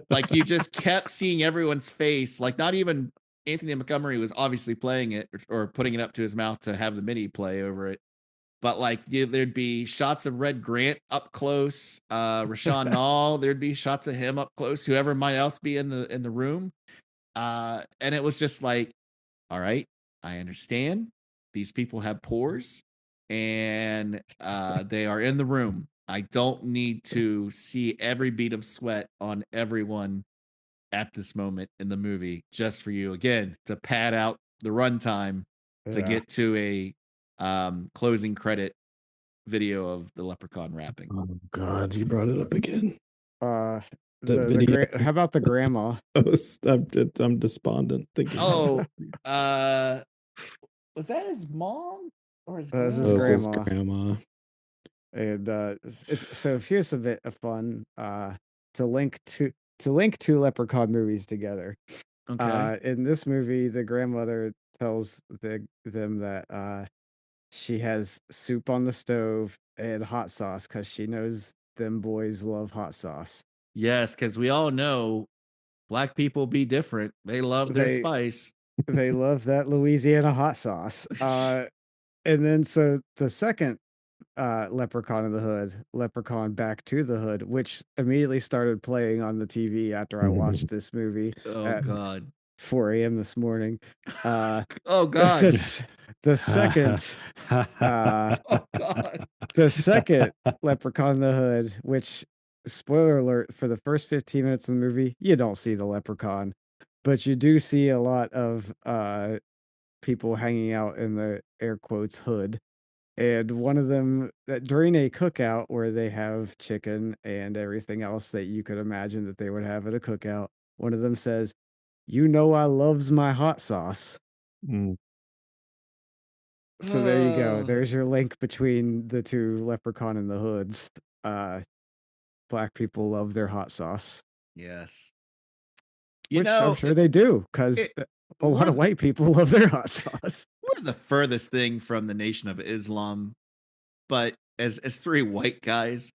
Like you just kept seeing everyone's face. Like not even Anthony Montgomery was obviously playing it or putting it up to his mouth to have the MIDI play over it. But like there'd be shots of Red Grant up close, Rashawn Nall, there'd be shots of him up close, whoever might else be in the room. And it was just like, all right, I understand. These people have pores and they are in the room. I don't need to see every bead of sweat on everyone at this moment in the movie just for you, again, to pad out the runtime to Yeah. get to a closing credit video of the leprechaun rapping. Oh God, you brought it up again. The video. how about the grandma? I'm despondent thinking. Oh, was that his mom or his This grandma? is That was his grandma. grandma. And so here's a bit of fun to link two Leprechaun movies together. Okay. In this movie, the grandmother tells them that she has soup on the stove and hot sauce because she knows them boys love hot sauce. Yes, because we all know Black people be different. They love their They spice. they love that Louisiana hot sauce. And then so the second Leprechaun in the Hood, Leprechaun Back to the Hood, which immediately started playing on the TV after I watched this movie Oh at God. 4 a.m. this morning. Oh God. The second Oh God. the second Leprechaun in the Hood, which, spoiler alert, for the first 15 minutes of the movie, you don't see the leprechaun, but you do see a lot of people hanging out in the air quotes hood. And one of them, during a cookout where they have chicken and everything else that you could imagine that they would have at a cookout, one of them says, "You know I loves my hot sauce." Mm. So there you go. Oh. There's your link between the two Leprechaun and the Hoods. Black people love their hot sauce, Yes. which I'm sure they do, because a lot of white people love their hot sauce. We're the furthest thing from the Nation of Islam, but as 3 white guys.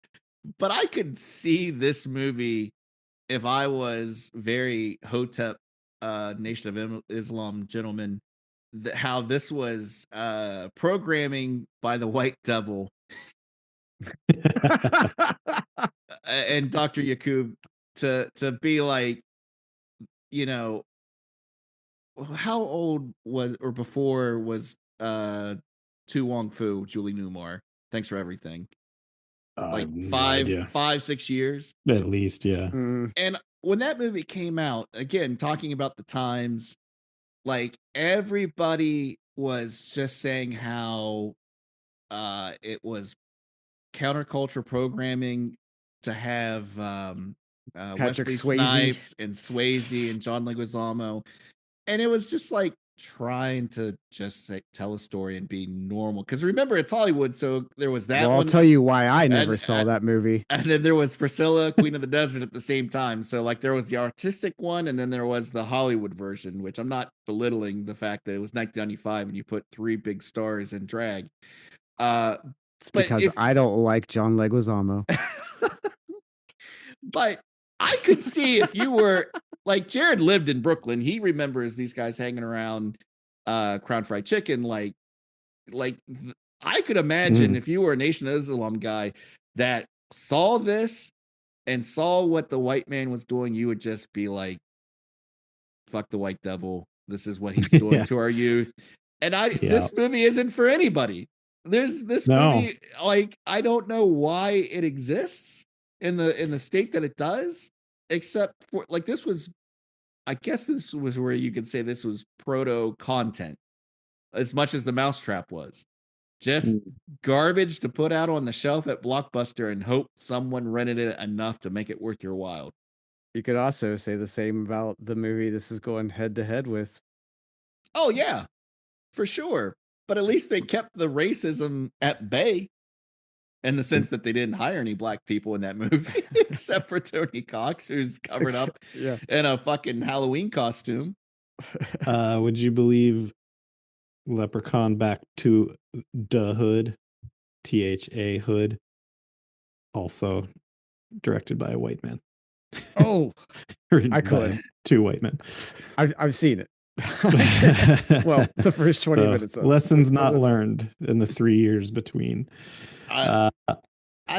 But I could see this movie if I was very Hotep Nation of Islam gentlemen how this was programming by the white devil and Dr. Yakub to be like, you know, how old was or before was Tu Wong Fu, Julie Newmar? Thanks for everything. I Like have no idea. 5, 6 years. At least, yeah. And when that movie came out, again, talking about the times, like everybody was just saying how it was counterculture programming to have Patrick Wesley Swayze. Snipes and Swayze and John Leguizamo, and it was just like trying to just like, tell a story and be normal. Because remember, it's Hollywood, so there was that Well, I'll one. tell you why I and- never saw that movie. And then there was Priscilla, Queen of the Desert at the same time. So like there was the artistic one, and then there was the Hollywood version, which I'm not belittling the fact that it was 1995 and you put 3 big stars in drag. It's But because if I don't like John Leguizamo. but I could see if you were like Jared lived in Brooklyn, he remembers these guys hanging around Crown Fried Chicken. I could imagine if you were a Nation of Islam guy that saw this and saw what the white man was doing, you would just be like, fuck the white devil. This is what he's doing Yeah. to our youth. And Yeah. this movie isn't for anybody. There's this No. movie, like, I don't know why it exists in the state that it does, except for like this was, I guess this was where you could say this was proto content as much as the Mousetrap was. Just garbage to put out on the shelf at Blockbuster and hope someone rented it enough to make it worth your while. You could also say the same about the movie this is going head to head with. Oh yeah, for sure. But at least they kept the racism at bay in the sense that they didn't hire any black people in that movie except for Tony Cox, who's covered up Yeah. in a fucking Halloween costume. Would you believe Leprechaun Back to the Hood, THA Hood, also directed by a white man? Oh, Written I by could. 2 white men. I've seen it. Well, the first 20 So, minutes of lessons it. not learned in the 3 years between. I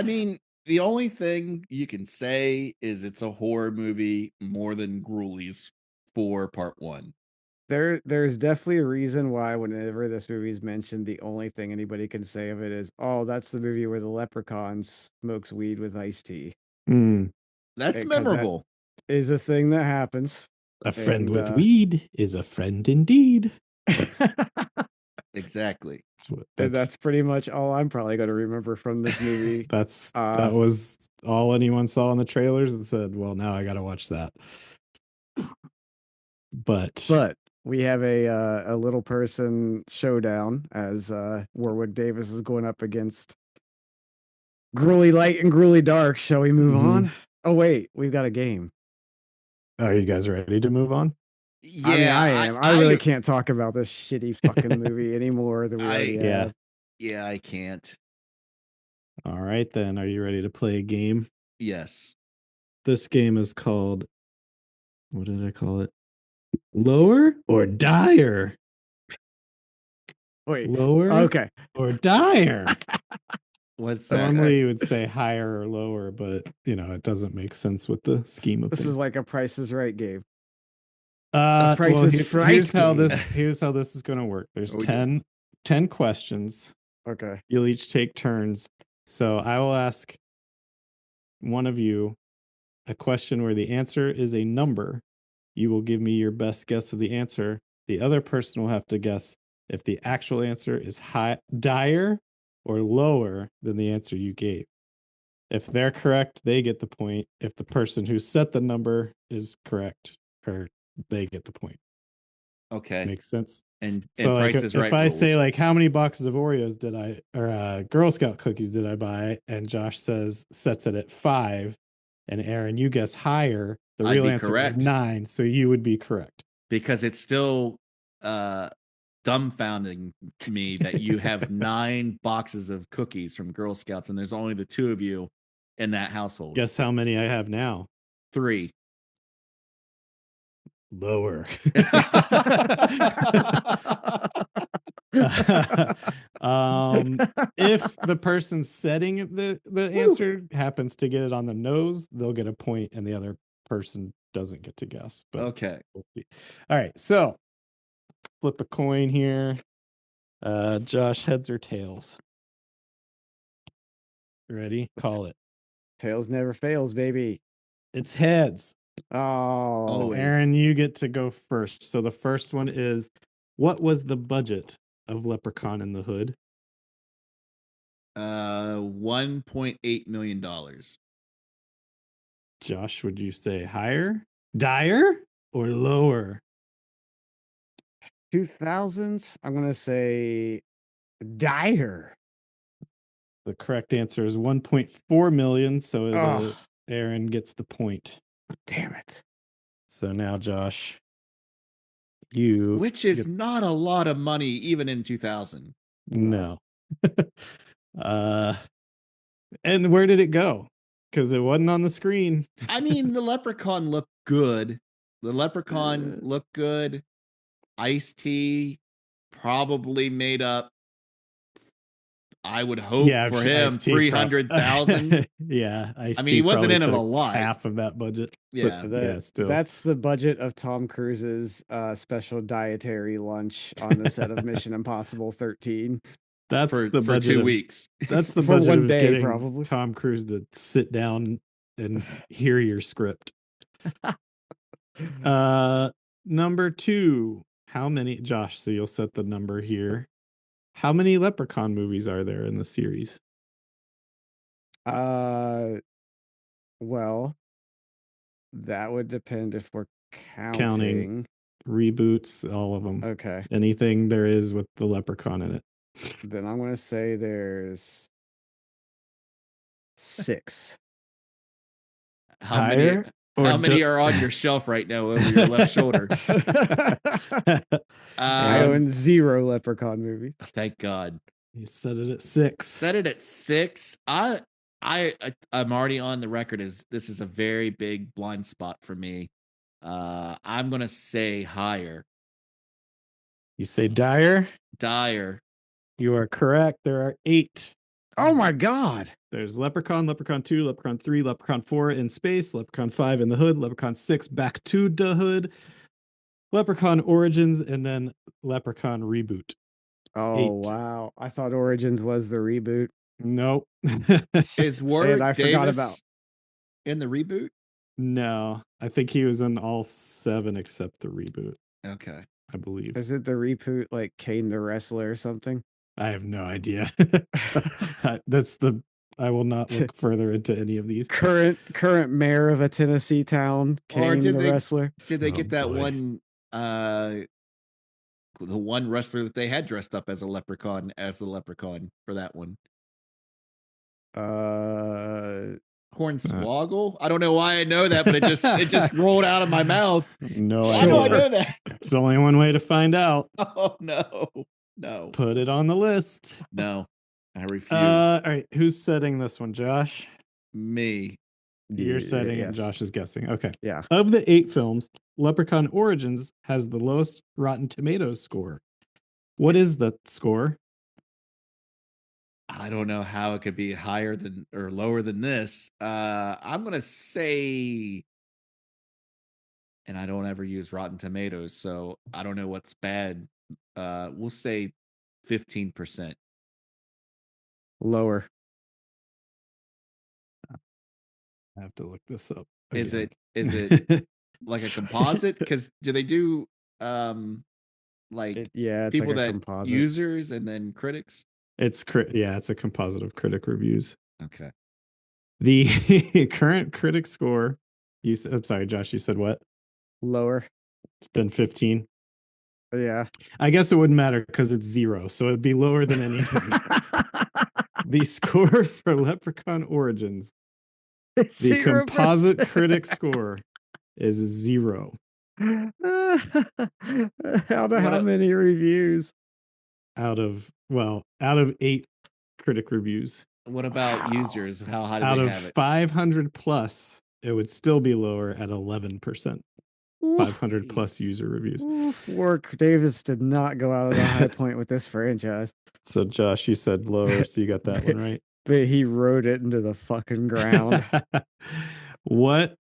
mean, the only thing you can say is it's a horror movie more than Ghoulies 4 Part 1. There's definitely a reason why whenever this movie is mentioned, the only thing anybody can say of it is, "Oh, that's the movie where the leprechaun smokes weed with iced tea." That's 'Cause memorable. that is a thing that happens. A friend And, with weed is a friend indeed. Exactly. And that's pretty much all I'm probably going to remember from this movie. that was all anyone saw in the trailers and said, well, now I got to watch that. But we have a little person showdown as Warwick Davis is going up against Gruely Light and Gruely Dark. Shall we move on? Oh wait, we've got a game. Are you guys ready to move on? Yeah, I mean, I am. I really can't talk about this shitty fucking movie anymore than we already have. Yeah, I can't. All right, then. Are you ready to play a game? Yes. This game is called, what did I call it? Lower or Dire? Wait. Lower Okay. or Dire? What's that? Normally you would say higher or lower, but it doesn't make sense with the scheme of This things. is like a Price is Right game. Price is Right. Here's how game. this is going to work. There's Okay. 10 questions. Okay. You'll each take turns. So I will ask one of you a question where the answer is a number. You will give me your best guess of the answer. The other person will have to guess if the actual answer is dire or lower than the answer you gave. If they're correct, they get the point. If the person who set the number is correct, or they get the point. Okay. Makes sense. And So Price is Right if I rules. say like how many boxes of Oreos did I or Girl Scout cookies did I buy, and Josh sets it at 5, and Aaron, you guess higher, the I'd real be answer correct. is 9, so you would be correct. Because it's still dumbfounding me that you have 9 boxes of cookies from Girl Scouts and there's only the 2 of you in that household. Guess how many I have now? 3. Lower. If the person setting the answer happens to get it on the nose, they'll get a point, and the other person doesn't get to guess. But Okay. we'll see. All right, so flip a coin here. Josh, heads or tails? Ready? Call it. Tails never fails, baby. It's heads. Oh, Always. Aaron, you get to go first. So the first one is, what was the budget of Leprechaun in the Hood? $1.8 million. Josh, would you say higher, dire, or lower? 2000s. I'm gonna say dire. The correct answer is 1.4 million. So Oh, Aaron gets the point. damn it. So now, Josh, you Which is not a lot of money, even in 2000. no. And where did it go? Because it wasn't on the screen. I mean, the Leprechaun looked good. The Leprechaun looked good. Ice-T probably made up, I would hope for him, Ice-T 300,000. Yeah, Ice-T I mean, he wasn't probably in it a took lot. half of that budget. Yeah. But still. That's the budget of Tom Cruise's special dietary lunch on the set of Mission Impossible 13. That's for the budget 2 of, weeks. That's the For budget one of day, getting probably. Tom Cruise to sit down and hear your script. Number 2. How many, Josh? So you'll set the number here. How many Leprechaun movies are there in the series? Well, that would depend if we're counting reboots, all of them. Okay. Anything there is with the Leprechaun in it. Then I'm gonna say there's 6. How many are on your shelf right now over your left shoulder? I own 0 Leprechaun movies. Thank God. You set it at 6. Set it at 6. I'm already on the record as this is a very big blind spot for me. I'm gonna say higher. You say dire? Dire. You are correct. There are 8. Oh my God. There's Leprechaun, Leprechaun 2, Leprechaun 3, Leprechaun 4 in space, Leprechaun 5 in the Hood, Leprechaun 6 back to the Hood, Leprechaun Origins, and then Leprechaun Reboot. Oh, 8. Wow. I thought Origins was the reboot. Nope. Is Warwick I Davis forgot about in the reboot? No, I think he was in all 7 except the reboot. Okay. I believe. Is it the reboot like Kane the Wrestler or something? I have no idea. I will not look further into any of these. Current mayor of a Tennessee town, Kane the Wrestler. Did they get that one the one wrestler that they had dressed up as a leprechaun for that one? Hornswoggle? I don't know why I know that, but it just rolled out of my mouth. No, why do I know that? There's only one way to find out. Oh no. Put it on the list. No, I refuse. All right, who's setting this one, Josh? Me. You're setting it. Josh is guessing. Okay. Yeah. Of the 8 films, Leprechaun Origins has the lowest Rotten Tomatoes score. What is the score? I don't know how it could be higher than or lower than this. I'm gonna say, and I don't ever use Rotten Tomatoes, so I don't know what's bad. We'll say 15%. Lower. I have to look this up. Is again. it like a composite? Because do they do like it's people like a that composite. users and then critics? It's a composite of critic reviews. Okay. The current critic score, I'm sorry, Josh, you said what? Lower than 15. Yeah. I guess it wouldn't matter because it's 0, so it'd be lower than any. The score for Leprechaun Origins, it's the 0%. composite critic score is 0. How many reviews? Out of 8 critic reviews. What about users? How high do out they of have it? 500 plus, it would still be lower at 11%. 500 plus user reviews. Oof, Work Davis did not go out on a high point with this franchise. So Josh, you said lower, so you got that one right. But he rode it into the fucking ground. What?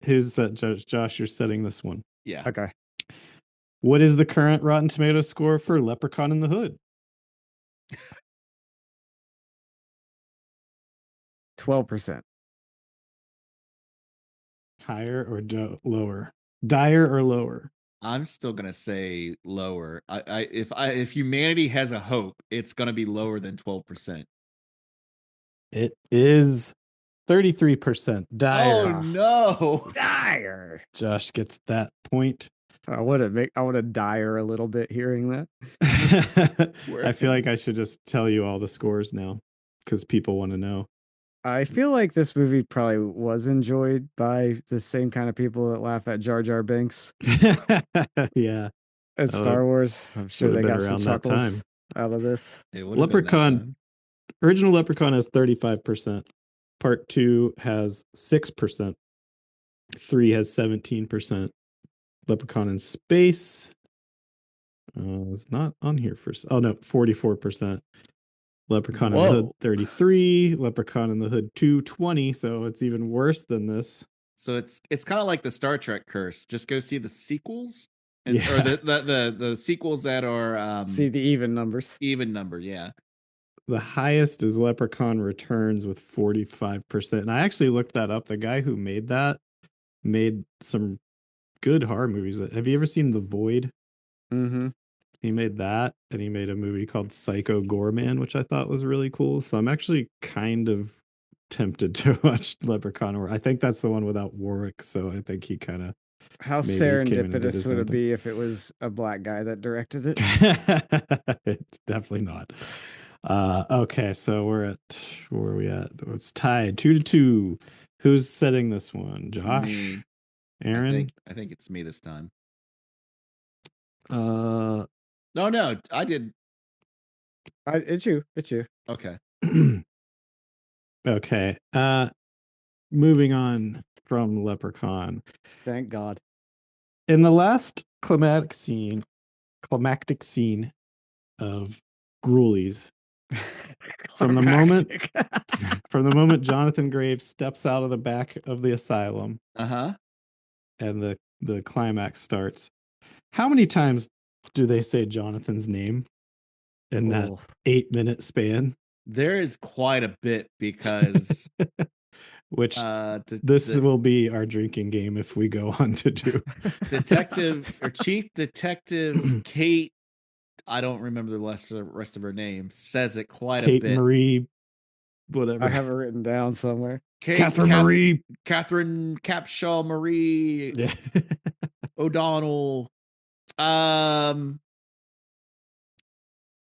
Who's Josh? You're setting this one. Yeah. Okay. What is the current Rotten Tomatoes score for Leprechaun in the Hood? 12%. Higher or lower? Dire or lower? I'm still gonna say lower. If humanity has a hope, it's gonna be lower than 12%. It is 33%. Dire. Oh no! Dire. Josh gets that point. I want to dire a little bit hearing that. I feel like I should just tell you all the scores now because people want to know. I feel like this movie probably was enjoyed by the same kind of people that laugh at Jar Jar Binks Yeah. and Star Wars. I'm sure would've they been got some around that time. chuckles out of this. It would've been that Leprechaun, time. original Leprechaun has 35%. Part 2 has 6%. 3 has 17%. Leprechaun in Space is not on here for. Oh no, 44%. Leprechaun in the Hood, Whoa. 33. Leprechaun in the Hood 2, 20. So it's even worse than this. So it's kind of like the Star Trek curse. Just go see the sequels, or Yeah. the sequels that are See the even numbers. even number. Yeah. The highest is Leprechaun Returns with 45%. And I actually looked that up. The guy who made that made some good horror movies. Have you ever seen The Void? Mm-hmm. He made that, and he made a movie called Psycho Goreman, which I thought was really cool. So I'm actually kind of tempted to watch Leprechaun. Or I think that's the one without Warwick. So I think he kind of. How Maybe he came in and did serendipitous his would own it thing. be if it was a black guy that directed it? It's definitely not. Okay, so where are we at? It's tied 2-2. Who's setting this one? Josh? Me. Aaron? I think it's me this time. No, I did. It's you. Okay. okay. Moving on from Leprechaun. Thank God. In the last climactic scene of Gruelies, from the moment Jonathan Graves steps out of the back of the asylum Uh-huh. and the climax starts, how many times do they say Jonathan's name in that 8-minute span? There is quite a bit because Which this will be our drinking game if we go on to do. Chief Detective Kate, I don't remember the rest of her name, says it quite a bit. Kate Marie, whatever. I have it written down somewhere. Catherine Marie. Catherine Capshaw Marie. Yeah. O'Donnell. And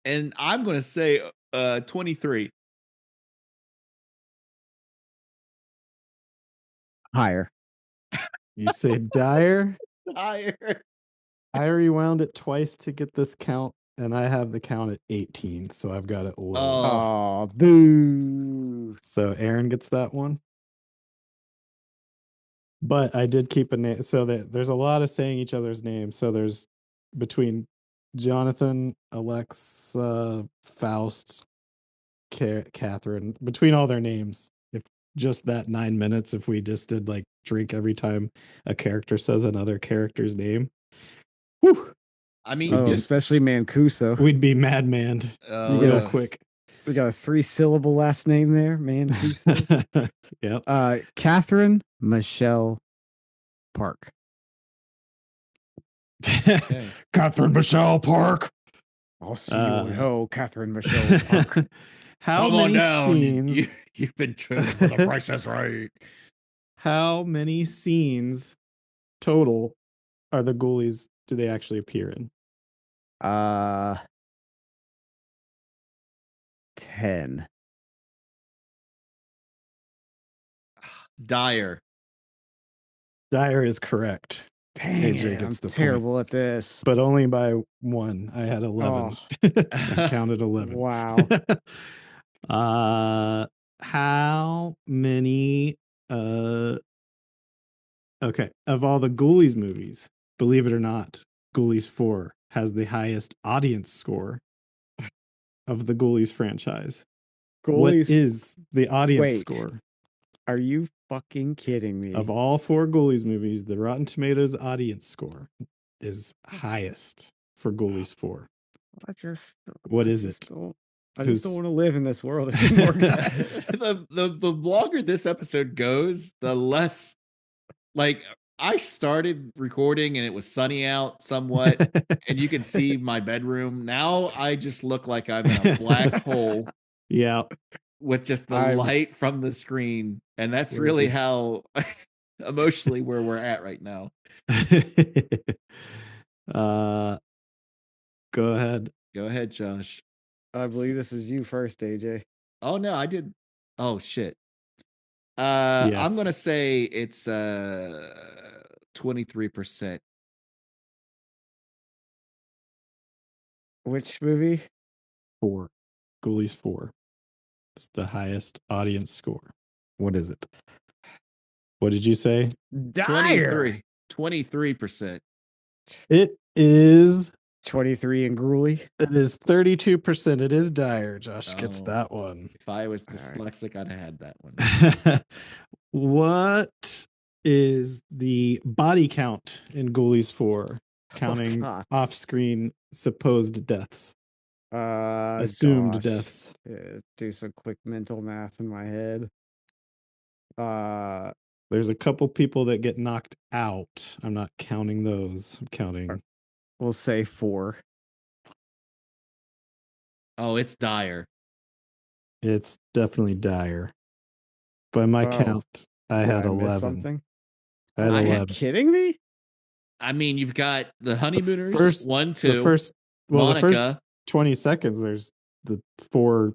I'm going to say 23. Higher. You say Dyer? Higher. I rewound it twice to get this count, and I have the count at 18, so I've got it low. Oh, boo. So Aaron gets that one. But I did keep a name, so that there's a lot of saying each other's names. So there's between Jonathan, Alexa, Faust, Catherine, between all their names, if just that 9 minutes, if we just did like drink every time a character says another character's name, whew, I mean, especially Mancuso. we'd be madman real quick. We got a 3-syllable last name there, Mancuso. Yep. Catherine Michelle Park. Okay. Catherine Michelle Park. I'll see you in hell, Catherine Michelle Park. How Come many on down. scenes? You've been chosen for the Price is Right. How many scenes total are the Ghoulies do they actually appear in? 10. Dyer is correct. Dang AJ it, gets I'm the terrible point. at this. But only by 1. I had 11. I counted 11. Wow. How many okay, of all the Ghoulies movies, believe it or not, Ghoulies 4 has the highest audience score of the Ghoulies franchise. What Ghoulies. is the audience Wait. score Are you fucking kidding me? of all 4 Ghoulies movies? The Rotten Tomatoes audience score is highest for Ghoulies 4. I just. What I is just it? Don't. I just don't want to live in this world anymore, guys. The longer this episode goes, the less like I started recording and it was sunny out somewhat, and you can see my bedroom. Now I just look like I'm in a black hole Yeah. with just the I'm- light from the screen. And that's We're really just- how emotionally where we're at right now. Go ahead. Go ahead, Josh. I believe this is you first, AJ. Oh no, I did. Oh shit. Yes. I'm gonna say it's 23%. Which movie? 4. Ghoulies 4. It's the highest audience score. What is it? What did you say? Dire. 23%. It is 23 and Gruely. It is 32%. It is Dire. Josh gets Oh. that one. If I was All right. dyslexic, I'd have had that one. What is the body count in Ghoulies 4, counting God. off-screen supposed deaths? Assumed Gosh. deaths. Do some quick mental math in my head. There's a couple people that get knocked out. I'm not counting those. I'm counting. We'll say 4. Oh, it's dire. It's definitely Dire. By my Oh, count, I Did had I miss 11. something? I had I Are you 11. kidding me? I mean, you've got the honeymooners, first- 1, 2. The first Monica. 20 seconds, there's the 4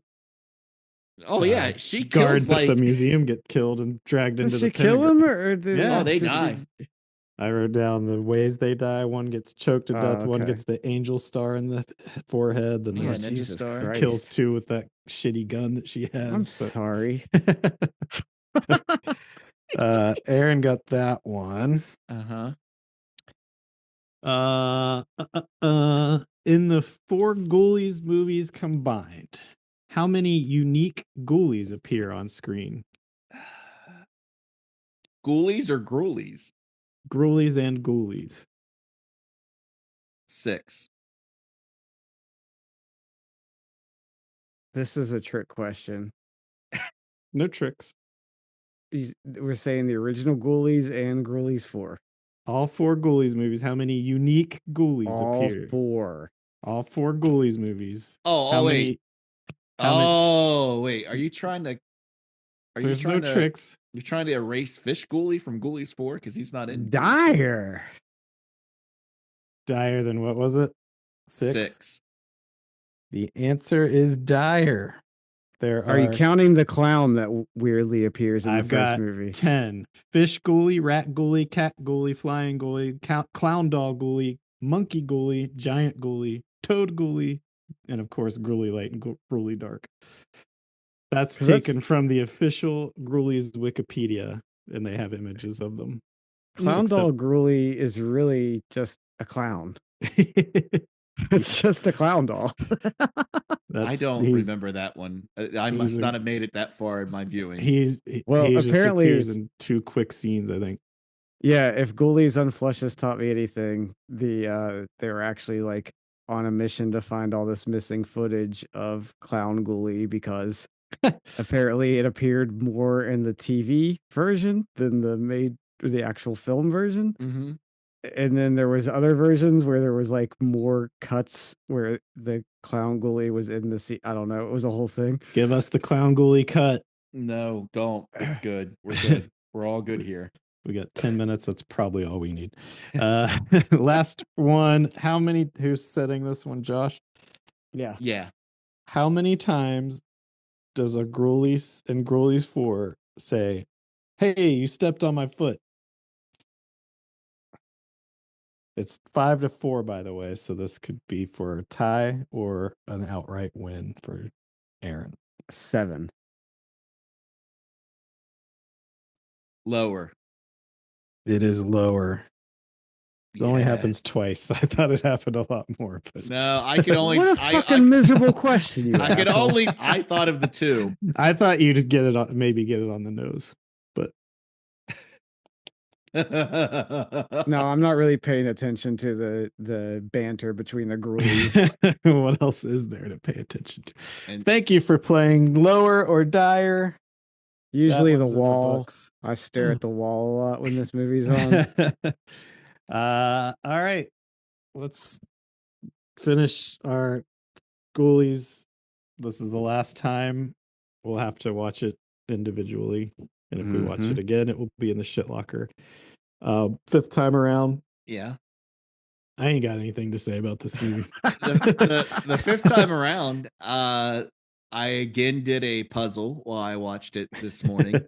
Oh yeah, she guards kills at the like museum get killed and dragged Did into she the kill pentagram. him or did Yeah. Oh, they did she- die. I wrote down the ways they die. One gets choked to death. One okay. gets the angel star in the forehead. Then Yeah, the Ninja Jesus Star. Christ. kills 2 with that shitty gun that she has. I'm So- sorry. Aaron got that one. Uh-huh. In the 4 Ghoulies movies combined, how many unique Ghoulies appear on screen? Ghoulies or Gruelies? Ghoulies and Ghoulies. 6. This is a trick question. No tricks. We're saying the original Ghoulies and Ghoulies 4. All 4 Ghoulies movies. How many unique Ghoulies All appear? 4. All 4 Ghoulies movies. Oh, How oh many? wait. How many? Oh, wait. Are you trying to There's no tricks. You're trying to erase Fish Ghoulie from Ghoulies 4 because he's not in Ghoulies 4? Dire. Dire than what was it? 6? 6. The answer is Dire. There Are you counting the clown that weirdly appears in I've the first got movie? 10. Fish Ghoulie, Rat Ghoulie, Cat Ghoulie, Flying Ghoulie, Clown Doll Ghoulie, Monkey Ghoulie, Giant Ghoulie, Toad Ghoulie, and of course Ghoulie Light and Ghoulie Dark. That's 'Cause taken from the official Ghoulies Wikipedia, and they have images of them. Clown Doll Gruely is really just a clown. It's just a clown doll. I don't remember that one. I must not have made it that far in my viewing. He apparently just appears in 2 quick scenes, I think. Yeah, if Ghoulies Unflushed has taught me anything, they were actually like on a mission to find all this missing footage of Clown Ghoulie because apparently it appeared more in the TV version than the actual film version. Mm-hmm. And then there was other versions where there was like more cuts where the Clown Ghoulie was in the scene. I don't know. It was a whole thing. Give us the Clown Ghoulie cut. No, don't. It's good. We're good. We're all good here. We got 10 minutes. That's probably all we need. Last one. Who's setting this one, Josh? Yeah. Yeah. How many times does a Ghoulies in Ghoulies 4 say, "Hey, you stepped on my foot"? It's 5-4, by the way. So this could be for a tie or an outright win for Aaron. 7. Lower. It is lower. It only happens twice. I thought it happened a lot more, but No, I could only. What a fucking miserable question, you I could asshole. only. I thought of the two. I thought you'd get it on, maybe get it on the nose, but No, I'm not really paying attention to the banter between the ghoulies. what else is there to pay attention to? And- Thank you for playing Lower or Dire. Usually the one's in the wall. books. I stare at the wall a lot when this movie's on. All right. Let's finish our Ghoulies. This is the last time. We'll have to watch it individually. And if we watch it again, it will be in the shit locker. Fifth time around. Yeah. I ain't got anything to say about this movie. The fifth time around, I again did a puzzle while I watched it this morning.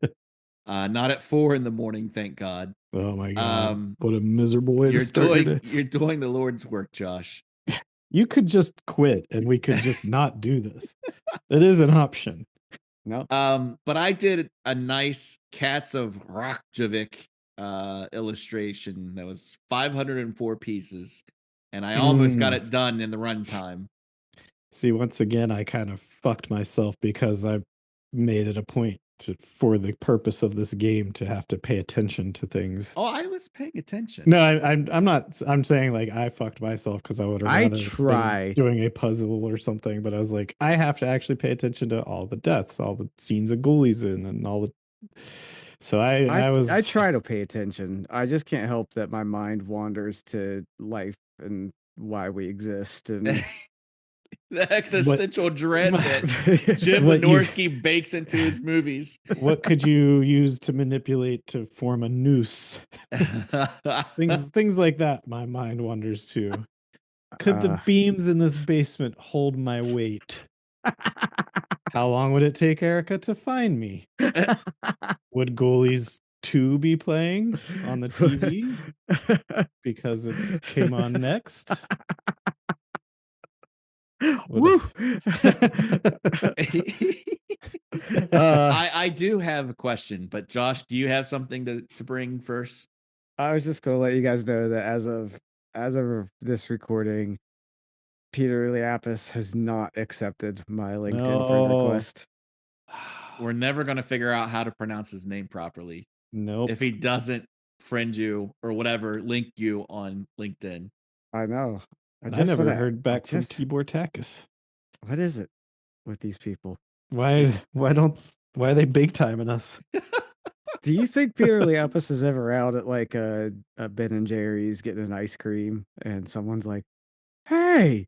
Not at 4 a.m, thank God. Oh my God. What a miserable way to start your day. You're doing the Lord's work, Josh. You could just quit and we could just not do this. It is an option. No. But I did a nice Cats of Reykjavik illustration that was 504 pieces, and I almost got it done in the runtime. See, once again, I kind of fucked myself because I made it a point for the purpose of this game to have to pay attention to things. Oh, I was paying attention. No, I'm not. I'm saying like I fucked myself because I would have rather try doing a puzzle or something, but I was like, I have to actually pay attention to all the deaths, all the scenes of ghoulies in, and all the. So I try to pay attention. I just can't help that my mind wanders to life and why we exist and the existential dread that Jim Wynorski bakes into his movies. What could you use to manipulate to form a noose? things like that. My mind wanders to. Could the beams in this basement hold my weight? How long would it take Erica to find me? Would Ghoulies 2 be playing on the TV because it came on next? Woo! I do have a question, but Josh, do you have something to bring first? I was just gonna let you guys know that as of this recording, Peter Liapis has not accepted my LinkedIn friend request. We're never gonna figure out how to pronounce his name properly. Nope. If he doesn't friend you or whatever, link you on LinkedIn. I know. I never heard back from Tibor Takis. What is it with these people? Why are they big timing us? Do you think Peter Liapis is ever out at like a Ben and Jerry's getting an ice cream and someone's like, "Hey,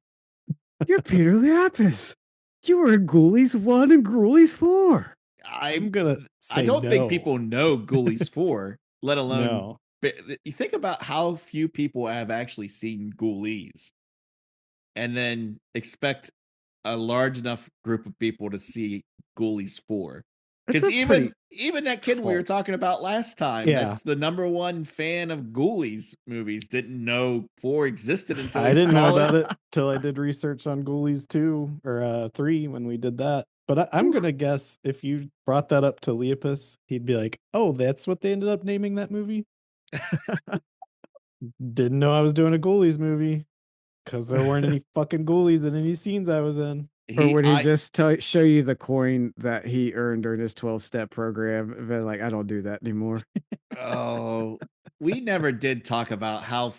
you're Peter Liapis. You were in Ghoulies 1 and Ghoulies 4." I'm gonna say I don't no. think people know Ghoulies 4, let alone No. But you think about how few people have actually seen Ghoulies and then expect a large enough group of people to see Ghoulies 4. Because even that kid we were talking about last time, that's the #1 fan of Ghoulies movies, didn't know 4 existed until I didn't know about it till I did research on Ghoulies 2 or 3 when we did that. But I'm gonna guess if you brought that up to Liapis, he'd be like, "Oh, that's what they ended up naming that movie." Didn't know I was doing a Ghoulies movie because there weren't any fucking Ghoulies in any scenes I was in. Or would he just show you the coin that he earned during his 12-step program? And then like, I don't do that anymore. Oh, we never did talk about how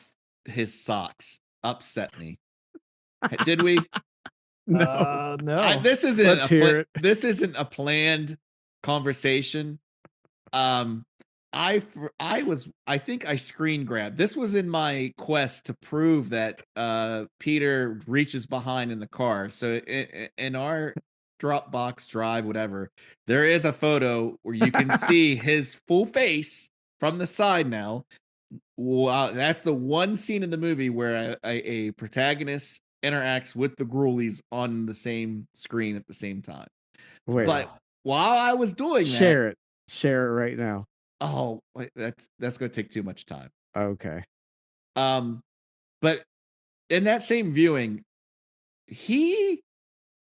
his socks upset me. Did we? No. This isn't a planned conversation. I think I screen grabbed. This was in my quest to prove that Peter reaches behind in the car. So in our Dropbox drive, whatever, there is a photo where you can see his full face from the side now. Wow, that's the one scene in the movie where a protagonist interacts with the Ghoulies on the same screen at the same time. Wait, but while I was doing share it right now. Oh, that's going to take too much time. Okay. But in that same viewing, he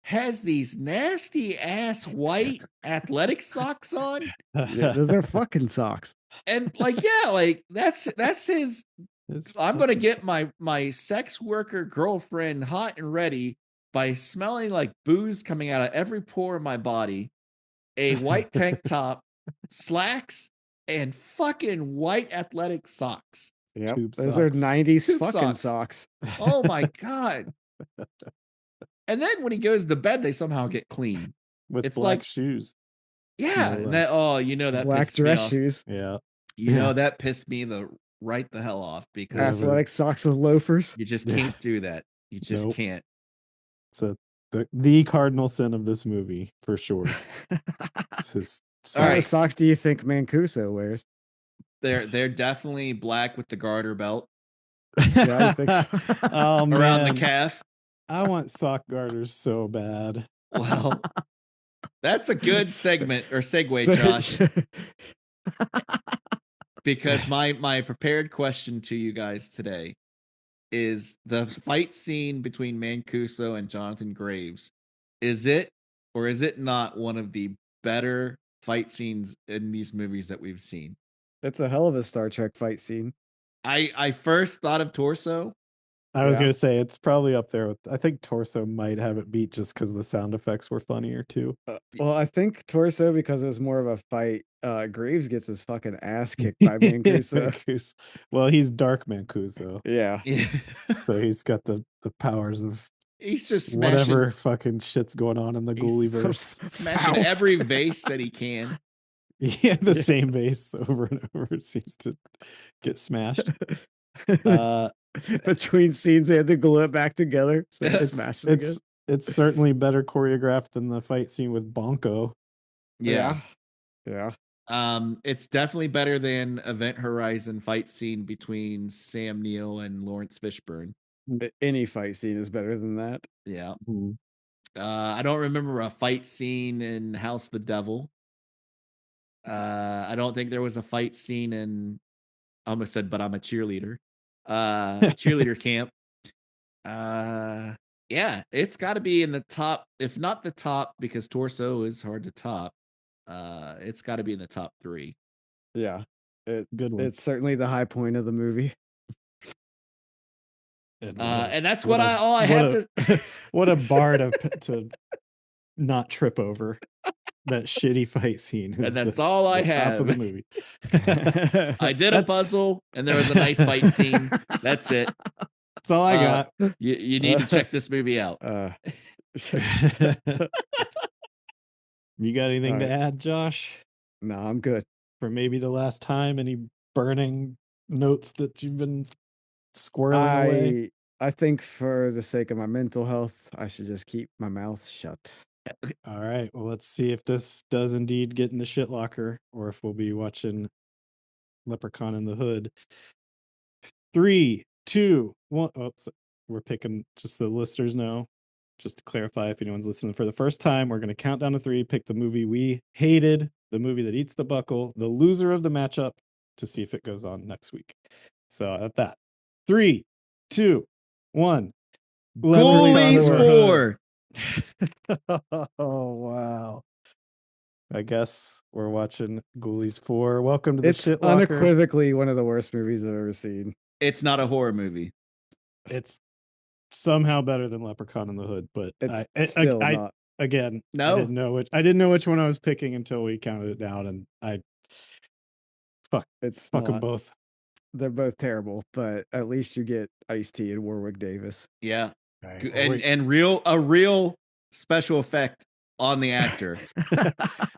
has these nasty ass white athletic socks on. Yeah, they're fucking socks. And like, that's his I'm going to get my sex worker girlfriend hot and ready by smelling like booze coming out of every pore of my body, a white tank top, slacks, and fucking white athletic socks. Yep, Tube those are socks. 90s Tube fucking socks. socks. Oh my God. And then when he goes to bed, they somehow get clean. With It's black like, shoes. yeah. No And that, less. that Black pissed me dress off. shoes. Yeah. That pissed me right the hell off because Athletic socks with loafers. you just Yeah. can't do that. You just Nope. can't. It's the cardinal sin of this movie for sure. It's his What kind right. of socks do you think Mancuso wears? They're definitely black with the garter belt Yeah, I think so. Oh man, around the calf. I want sock garters so bad. Well, that's a good segment or segue, So- Josh, because my prepared question to you guys today is the fight scene between Mancuso and Jonathan Graves. Is it or is it not one of the better fight scenes in these movies that we've seen? That's a hell of a Star Trek fight scene. I first thought of Torso. I was Yeah. gonna say it's probably up there with. I think Torso might have it beat just because the sound effects were funnier too. Well, I think Torso, because it was more of a fight, Graves gets his fucking ass kicked by Mancuso. Well, he's Dark Mancuso, Yeah. Yeah. so he's got the powers of He's just smashing, whatever fucking shit's going on in the Ghouliverse. smashing Faust. every vase that he can. Yeah, the same vase over and over. It seems to get smashed. Between scenes, they had to glue it back together. So they It's smashed it again. it's certainly better choreographed than the fight scene with Bonko. Yeah. Yeah. It's definitely better than Event Horizon fight scene between Sam Neill and Lawrence Fishburne. Any fight scene is better than that. Yeah. Mhm. I don't remember a fight scene in House of the Devil. I don't think there was a fight scene in, I almost said, but I'm a cheerleader. Cheerleader camp. Yeah, it's got to be in the top, if not the top, because Torso is hard to top. It's got to be in the top 3. Yeah. Good one. It's certainly the high point of the movie. And that's what I have to. What a bar to not trip over. That shitty fight scene. And that's all I top of the have. movie. I did a puzzle, and there was a nice fight scene. That's it. That's all I got. You need to check this movie out. You got anything to Alright. add, Josh? No, I'm good. For maybe the last time, any burning notes that you've been squirreling away? I think for the sake of my mental health, I should just keep my mouth shut. All right. Well, let's see if this does indeed get in the shit locker or if we'll be watching Leprechaun in the Hood. 3, 2, 1. Oh, we're picking, just the listeners know. Just to clarify, if anyone's listening for the first time, we're going to count down to 3, pick the movie we hated, the movie that eats the buckle, the loser of the matchup, to see if it goes on next week. So at that, 3, 2, 1. Ghoulies 4. Oh, wow. I guess we're watching Ghoulies 4. Welcome to the It's shit locker. unequivocally one of the worst movies I've ever seen. It's not a horror movie. It's somehow better than Leprechaun in the Hood, but It's still not. again, No. I didn't know which one I was picking until we counted it down, and It's fuck them not. both. They're both terrible, but at least you get Ice-T and Warwick Davis. Yeah. Right. And a real special effect on the actor.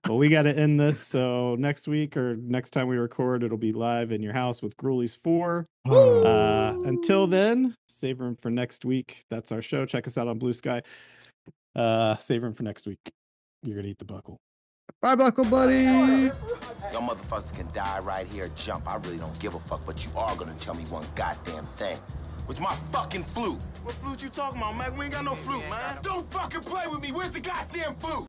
Well, we got to end this. So next week or next time we record, it'll be live in your house with Ghoulies 4. Until then, save room for next week. That's our show. Check us out on Blue Sky. Save room for next week. You're gonna eat the buckle. Bye, Buckle Buddy. Y'all motherfuckers can die right here, jump. I really don't give a fuck, but you are gonna tell me one goddamn thing. Where's my fucking flute? What flute you talking about, Mac? We ain't got no flute, man. Don't fucking play with me. Where's the goddamn flute?